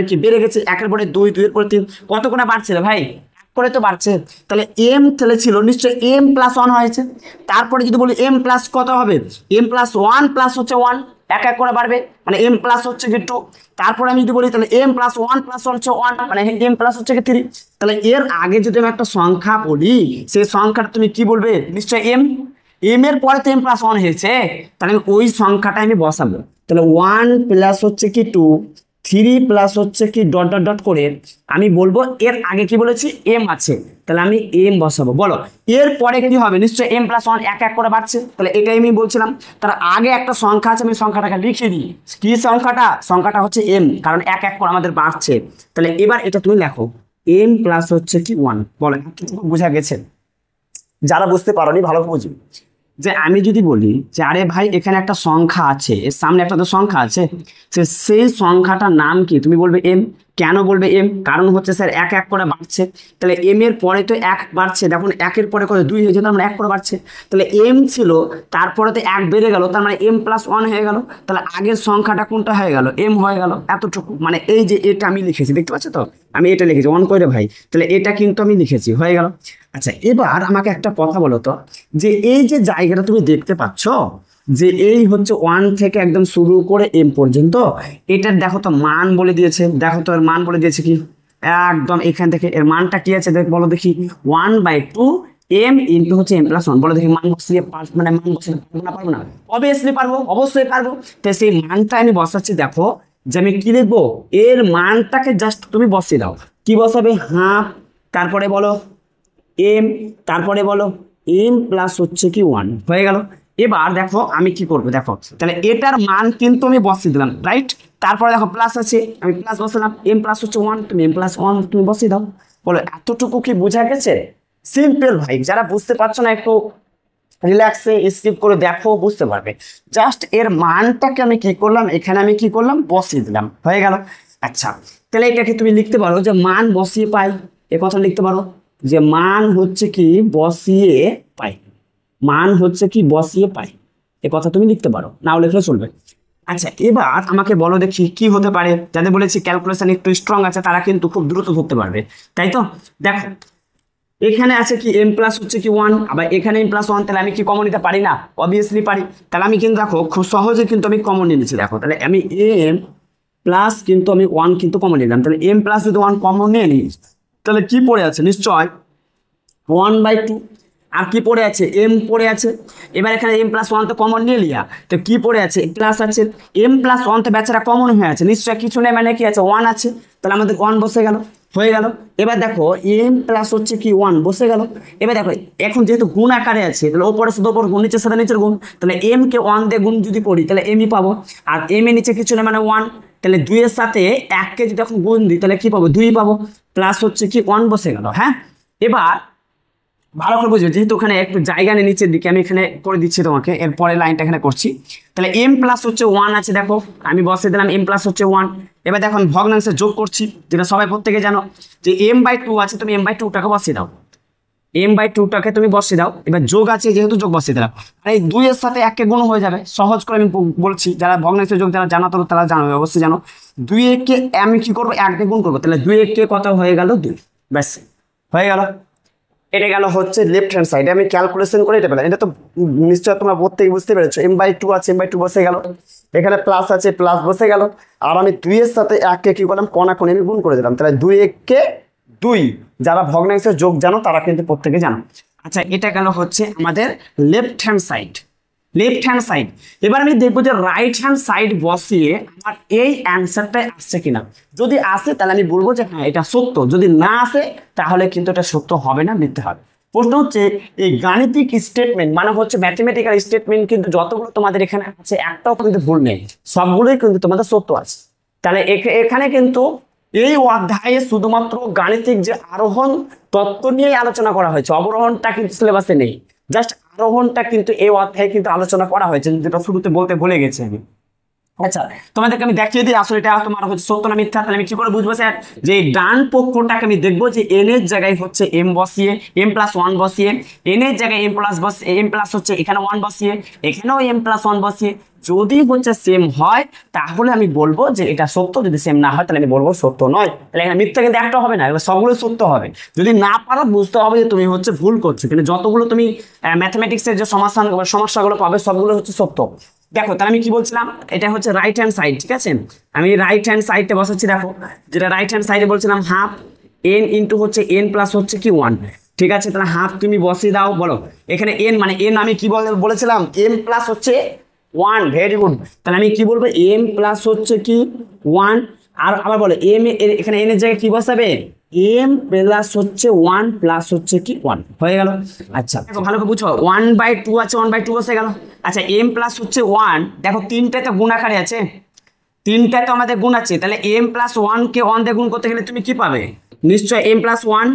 কি বেড়ে গেছে, একের পরে 2, 2 এর পরে 3, কত করে বাড়ছে রে ভাই, এক করে তো বাড়ছে। তাহলে এম তাহলে ছিল নিশ্চয় এম প্লাস 1 হয়েছে। তারপরে যদি বলি এম প্লাস কত হবে, এম প্লাস 1 প্লাস হচ্ছে 1, এক এক করে বাড়বে, মানে এম প্লাস হচ্ছে কি 2। তারপরে আমি যদি বলি তাহলে এম প্লাস 1 প্লাস হচ্ছে 1, মানে এম প্লাস হচ্ছে কি 3। তাহলে এর আগে যদি আমি একটা সংখ্যা বলি, সেই সংখ্যাটা তুমি কি বলবে, নিশ্চয় এম, এম এর পরে তো এম প্লাস 1 হয়েছে, তাহলে আমি ওই সংখ্যাটা আমি বসাবো। তাহলে 1 প্লাস হচ্ছে কি 2, 3 প্লাস হচ্ছে কি ডট ডট ডট করে আমি বলবো এর আগে কি বলেছি এম আছে, তাহলে আমি এম বসাবো। বলো এর পরে কি হবে, নিশ্চয় এম প্লাস 1 এক এক করে বাড়ছে, তাহলে এটাই আমি বলছিলাম। তার আগে একটা সংখ্যা আছে, আমি সংখ্যাটাকে লিখে দিই, কি সংখ্যাটা হচ্ছে এম, কারণ এক এক করে আমাদের বাড়ছে। তাহলে এবার এটা তুমি লেখো, এম প্লাস হচ্ছে কি 1। বলো এতটুকু বোঝা গেছে? যারা বুঝতে পারোনি ভালো করে বুঝি, যে আমি যদি বলি যে আরে ভাই এখানে একটা সংখ্যা আছে, এর সামনে একটা তো সংখ্যা আছে, সেই সংখ্যাটার নাম কি, তুমি বলবে এম। কেন বলবে এম, কারণ হচ্ছে স্যার এক এক করে বাড়ছে, তাহলে এম এর পরে তো এক বাড়ছে, দেখুন একের পরে কত 2 হয়েছে, তার মানে এক করে বাড়ছে, তাহলে এম ছিল তারপরে তো এক বেড়ে গেল, তার মানে এম প্লাস 1 হয়ে গেল, তাহলে আগের সংখ্যাটা কোনটা হয়ে গেল, এম হয়ে গেল, এতটুকু। মানে এই যে এটা আমি লিখেছি, দেখতে পাচ্ছ তো, আমি এটা লিখেছি 1 করে ভাই, তাহলে এটা কিন্তু আমি লিখেছি, হয়ে গেল। আচ্ছা, এবার আমাকে একটা কথা বলো তো, যে এই যে জায়গাটা তুমি দেখতে পাচ্ছ, যে এই হচ্ছে 1 থেকে একদম শুরু করে এম পর্যন্ত, এটার দেখো তো মান বলে দিয়েছে, দেখো তো এর মান বলে দিয়েছে কি, একদম এখান থেকে এর মানটা কি আছে বলো দেখি, 1/2 এম ইন্টু হচ্ছে এম প্লাস 1। বলো দেখি মান বসিয়ে মানে মান বসিয়ে পারবো না, পারবো না? অবভিয়াসলি পারবো, অবশ্যই পারবো। তো সেই মানটা আমি বসাচ্ছি, দেখো যে আমি কি লিখবো, এর মানটাকে জাস্ট তুমি বসিয়ে দাও, কি বসাবে, হাফ, তারপরে বলো এম, তারপরে বলো এম প্লাস হচ্ছে কি 1 হয়ে গেল। এবার দেখো আমি কি করবো, দেখো তাহলে এটার মান কিন্তু আমি বসিয়ে দিলাম, রাইট। তারপরে দেখো প্লাস আছে, আমি প্লাস বসালাম, এম প্লাস হচ্ছে 1, তুমি এম প্লাস 1 তুমি বসিয়ে দাও। বলো এতটুকু কি বোঝা গেছে? সিম্পল ভাই, যারা বুঝতে পারছো না একটু রিল্যাক্সে স্কিপ করে দেখো, বুঝতে পারবে। জাস্ট এর মানটাকে আমি কি করলাম, এখানে আমি কি করলাম, বসিয়ে দিলাম, হয়ে গেল। আচ্ছা, তাহলে এটাকে তুমি লিখতে পারো যে মান বসিয়ে পাই, এ কথা লিখতে পারো যে মান হচ্ছে কি বসিয়ে পাই, মান হচ্ছে কি বসিয়ে পাই, এ কথা তুমি লিখতে পারো, নাও লিখলে চলবে। আচ্ছা, এবার আমাকে বলো দেখি কি হতে পারে, যাদের বলেছি ক্যালকুলেশন একটু স্ট্রং আছে তারা কিন্তু খুব দ্রুত ধরতে পারবে, তাই তো। দেখো এখানে আছে কি এম প্লাস হচ্ছে কি 1, আবার এখানে এম প্লাস 1, তাহলে আমি কি কমন নিতে পারি না? অবভিয়াসলি পারি। তাহলে আমি কিন্তু দেখো খুব সহজে কিন্তু আমি কমন নিয়ে নিচ্ছি, দেখো তাহলে আমি এম প্লাস কিন্তু আমি 1 কিন্তু কমন নিলাম, তাহলে এম প্লাস যদি 1 কমন নিয়ে নিই, তাহলে কি পড়ে আছে, নিশ্চয় 1/2। আর কি পড়ে আছে, এম পড়ে আছে। এবার এখানে এম প্লাস 1 তো কমন নিয়ে লিয়া, তো কি পড়ে আছে, প্লাস আছে, এম প্লাস 1 তো বেচারা কমন হয়ে আছে, নিশ্চয় কিছু নেই, মানে কি আছে 1 আছে, তাহলে আমাদের 1 বসে গেল, হয়ে গেল। এবার দেখো এম প্লাস হচ্ছে কি 1 বসে গেল। এবার দেখো এখন যেহেতু গুণ আকারে আছে, তাহলে ওপরে শুধু ওপর গুণ, নিচের সাথে নিচের গুণ, তাহলে এম কে 1 দিয়ে গুণ যদি করি তাহলে এমই পাবো, আর এম এর নিচে কিছু নেই মানে 1, তাহলে 2 এর সাথে 1 কে যদি এখন গুণ দিই তাহলে কি পাবো, 2 পাবো, প্লাস হচ্ছে কি 1 বসে গেল। হ্যাঁ, এবার ভালো করে বুঝবে, যেহেতু ওখানে একটু জায়গা নিয়ে নিচের দিকে, আমি এখানে করে দিচ্ছি তোমাকে, এরপরে লাইনটা এখানে করছি। তাহলে এম প্লাস হচ্ছে 1 আছে, দেখো আমি বসে দিলাম এম প্লাস হচ্ছে 1। এবার দেখো আমি ভগ্নাংশে যোগ করছি, যেটা সবাই প্রত্যেকে জানো যে m/2 আছে, তুমি m/2টাকে বসিয়ে দাও, m/2টাকে তুমি বসিয়ে দাও। এবার যোগ আছে, যেহেতু যোগ বসিয়ে দিলাম, আর এই 2 এর সাথে 1 কে গুণ হয়ে যাবে, সহজ করে আমি বলছি, যারা ভগ্নাংশে যোগ যারা জানো তারা জানো, অবশ্যই জানো। 2 কে আমি কি করবো, 1 দিয়ে গুণ করবো, তাহলে 2 কে কত হয়ে গেল, 2, ব্যাস হয়ে গেল। এটা গেল হচ্ছে লেফট হ্যান্ড সাইডে, আমি ক্যালকুলেশন করে এটা পেলাম। এটা তো নিশ্চয় তোমরা প্রত্যেকে বুঝতে পেরেছো, m/2 আছে, m/2 বসে গেল, এখানে প্লাস আছে, প্লাস বসে গেল, আর আমি 2 এর সাথে 1 কে কি করলাম, কোণাকুণি আমি গুণ করে দিলাম, তাহলে 2 কে 2। যারা ভগ্নাংশের যোগ জানো তারা কিন্তু প্রত্যেকে জানো। আচ্ছা, এটা গেল হচ্ছে আমাদের লেফট হ্যান্ড সাইড। এবার আমি দেখবো যে রাইট হ্যান্ড সাইড বসিয়ে আমার এই অ্যান্সারটা আসছে কিনা। যদি আসে তাহলে আমি বলবো যে হ্যাঁ এটা সত্য, যদি না আসে তাহলে কিন্তু এটা সত্য হবে না, মিথ্যে হবে। প্রশ্ন হচ্ছে এই গাণিতিক স্টেটমেন্ট মানে হচ্ছে ম্যাথমেটিক্যাল স্টেটমেন্ট কিন্তু যতগুলো তোমাদের এখানে আছে একটাও কিন্তু ভুল নেই, সবগুলোই কিন্তু তোমাদের সত্য আছে। তাহলে এখানে কিন্তু এই অধ্যায়ে শুধুমাত্র গাণিতিক যে আরোহণ তত্ত্ব নিয়ে আলোচনা করা হয়েছে, অবরোহণটা কিন্তু সিলেবাসে নেই। জাস্ট আরোহণটা কিন্তু এই অধ্যায়ে কিন্তু আলোচনা করা হয়েছে, যেটা শুরুতে বলতে ভুলে গেছি আমি। আচ্ছা, তোমাদেরকে আমি দেখিয়ে দিই আসলে এটা তোমার হচ্ছে সত্য না মিথ্যা। তাহলে আমি কি করে বুঝবো স্যার? যে ডান পক্ষটাকে আমি দেখবো যে এন এর জায়গায় হচ্ছে এম বসিয়ে m+1 বসিয়ে, এন এর জায়গায় এম প্লাস হচ্ছে এখানে 1 বসিয়ে, এখানেও m+1 বসিয়ে যদি হচ্ছে সেম হয় তাহলে আমি বলবো যে এটা সত্য, যদি সেম না হয় তাহলে আমি বলবো সত্য নয়। তাহলে এখানে মিথ্যা কিন্তু একটা হবে না, এবার সবগুলো সত্য হবে। যদি না পারো বুঝতে হবে যে তুমি হচ্ছে ভুল করছো, কিন্তু যতগুলো তুমি ম্যাথমেটিক্সের যে সমস্যাগুলো পাবে সবগুলো হচ্ছে সত্য। দেখো তাহলে আমি কি বলছিলাম, এটা হচ্ছে রাইট হ্যান্ড সাইড, ঠিক আছে? আমি রাইট হ্যান্ড সাইডে বসাচ্ছি। দেখো যেটা রাইট হ্যান্ড সাইডে বলছিলাম হাফ এন ইন্টু হচ্ছে এন প্লাস হচ্ছে কি 1, ঠিক আছে? তাহলে হাফ তুমি বসিয়ে দাও। বলো এখানে এন মানে এন আমি কি বলেছিলাম এম প্লাস হচ্ছে 1, ভেরি গুড। তাহলে আমি কি বলবো এম প্লাস হচ্ছে কি 1, আর আবার বলো এম এখানে এন এর জায়গায় কি বসাবে এম প্লাস হচ্ছে 1 প্লাস হচ্ছে কি 1 হয়ে গেল। আচ্ছা দেখো ভালো করে বুঝো, 1/2 আছে, 1/2 বসে গেল। আচ্ছা এম প্লাস হচ্ছে 1, দেখো তিনটাতে গুণ আকারে আছে, তিনটাতে আমাদের গুণ আছে, তাহলে এম প্লাস 1 কে 1 দিয়ে গুণ করতে গেলে তুমি কি পাবে? নিশ্চয় এম প্লাস 1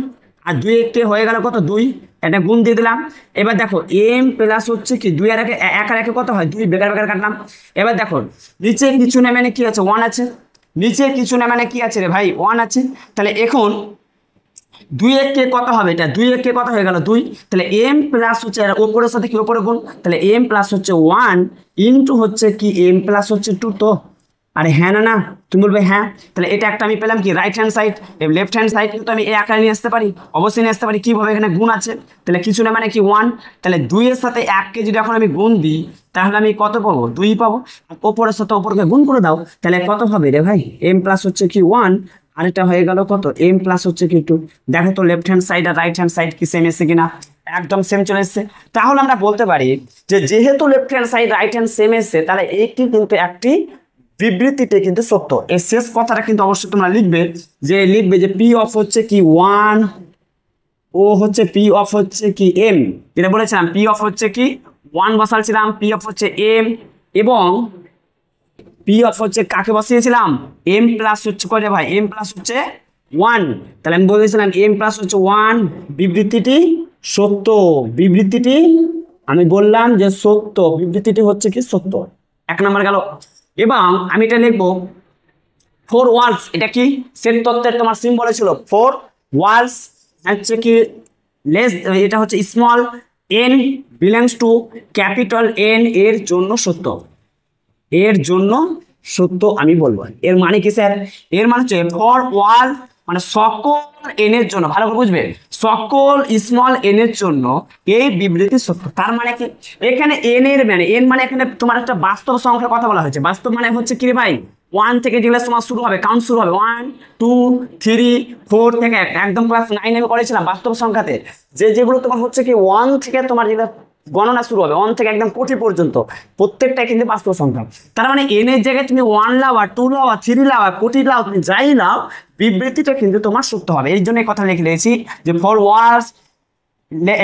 আর 2 কে হয়ে গেল কত 2, এটা গুণ দিয়ে দিলাম। এবার দেখো এম প্লাস হচ্ছে কি 2 আর 1 আর 1 কত হয় 2, বেকার বেকার কাটলাম। এবার দেখো নিচে কিছু না মানে কি আছে 1 আছে, নিচে কিছু না মানে কি আছে রে ভাই 1 আছে। তাহলে এখন 2 কে কত হবে, এটা 2 কে কত হয়ে গেল 2, তাহলে এম প্লাস হচ্ছে ওপরের সাথে কি ওপরে গুণ, তাহলে এম প্লাস হচ্ছে 1 ইন্টু হচ্ছে কি এম প্লাস হচ্ছে 2। তো আরে হ্যাঁ না না, তুমি বলবে হ্যাঁ। তাহলে এটা একটা আমি পেলাম কি right hand side. Left hand side কিন্তু আমি এই আকারে নিয়ে আসতে পারি, অবশ্যই নিয়ে আসতে পারি। কীভাবে? এখানে গুণ আছে, তাহলে কিছু না মানে কি 1, তাহলে 2 এর সাথে 1 কে যদি এখন আমি গুণ দিই তাহলে আমি কত পাবো 2 পাবো। ওপরের সাথে ওপরকে গুণ করে দাও, তাহলে কত হবে রে ভাই এম প্লাস হচ্ছে কি 1 আর এটা হয়ে গেল কত এম প্লাস হচ্ছে কি 2। দেখো তো লেফট হ্যান্ড সাইড আর রাইট হ্যান্ড সাইড কি সেম এসে কিনা, একদম সেম চলে এসছে। তাহলে আমরা বলতে পারি যে যেহেতু left hand side right hand same এসছে তাহলে এইটি কিন্তু একটি বিবৃতিতে কিন্তু সত্য। এই শেষ কথাটা কিন্তু অবশ্যই তোমরা লিখবে যে পি অফ হচ্ছে কি 1 ও হচ্ছে পি অফ হচ্ছে কি এম, যেটা বলেছিলাম পি অফ হচ্ছে কি 1 বসালছিলাম, পি অফ হচ্ছে এম, এবং পি অফ হচ্ছে কাকে বসিয়েছিলাম এম প্লাস হচ্ছে কত ভাই এম প্লাস হচ্ছে 1। তাহলে আমি বলেছিলাম এম প্লাস হচ্ছে 1, বিবৃতিটি সত্য, বিবৃতিটি আমি বললাম যে সত্য, বিবৃতিটি হচ্ছে কি সত্য। 1 নম্বর গেল। এবং আমি এটা লিখবো 4 ওয়ালস, এটা কি সেট তত্ত্বের তোমার সিম্বল ছিল 4 ওয়ালস হচ্ছে কি লেস, এটা হচ্ছে small n belongs to capital N এর জন্য সত্য, এর জন্য সত্য আমি বলবো। এর মানে কি স্যার? এর মানে হচ্ছে ফর ওয়াল মানে সকল n এর জন্য, ভালো করে বুঝবে, সকল স্মল n এর জন্য এই বিবৃতি সত্য। তার মানে কি এখানে n এর মানে n মানে এখানে তোমার একটা বাস্তব সংখ্যার কথা বলা হয়েছে। বাস্তব মানে হচ্ছে কি রে ভাই 1 থেকে যেগুলো তোমার শুরু হবে কাউন্ট শুরু হবে 1 2 3 4 থেকে একদম ক্লাস 9 আমি করেছিলাম বাস্তব সংখ্যাতে যেগুলো তোমার হচ্ছে কি 1 থেকে তোমার যেগুলো গণনা শুরু হবে 1 থেকে একদম কোটি পর্যন্ত, প্রত্যেকটাই কিন্তু বাস্তব সংখ্যা। তার মানে n এর জায়গায় তুমি 1 লাও আর 2 লাও আর 3 লাও আর কোটি লাও তুমি যাই লাও বিবৃতিটা কিন্তু তোমার সত্য হবে। এই জন্য কথা লিখে দিয়েছি যে ফর ওয়ার্স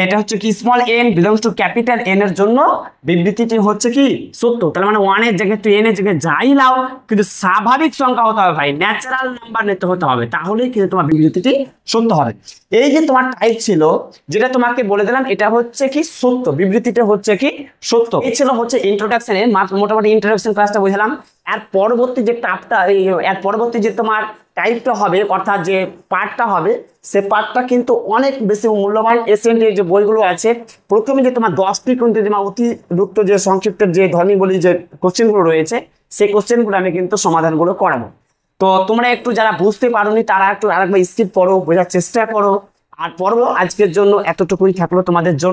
এটা হচ্ছে কি small n belongs to capital N এর জন্য বিবৃতিটি হচ্ছে কি সত্য। তার মানে 1 এর জায়গায় তুই n এর জায়গায় যাই লাও কিন্তু স্বাভাবিক সংখ্যা হতে হবে ভাই, ন্যাচারাল নাম্বার নিতে হতে হবে, তাহলেই কিন্তু তোমার বিবৃতিটি সত্য হবে। এই যে তোমার টাইপ ছিল যেটা তোমাকে বলে দিলাম এটা হচ্ছে কি সত্য, বিবৃতিটা হচ্ছে কি সত্য। এই ছিল হচ্ছে ইন্ট্রোডাকশনের মোটামুটি ইন্ট্রোডাকশন ক্লাসটা বুঝলাম। আর পরবর্তী যে টাপটা এর পরবর্তী যে তোমার টাইপটা হবে অর্থাৎ যে পার্টটা হবে সে পার্টটা কিন্তু অনেক বেশি মূল্যবান। এসএনটির যে বইগুলো আছে প্রথমে যে তোমার 10টি কিন্তু তোমার অতিরিক্ত যে সংক্ষিপ্তের যে ধর্মীবলী যে কোশ্চেনগুলো রয়েছে সেই কোশ্চেনগুলো আমি কিন্তু সমাধানগুলো করাবো। তো তোমরা একটু যারা বুঝতে পারোনি তারা একটু আরেকবার স্কিপ করো, বোঝার চেষ্টা করো। আর পড়বো। আজকের জন্য এতটুকুই থাকলো তোমাদের জন্য।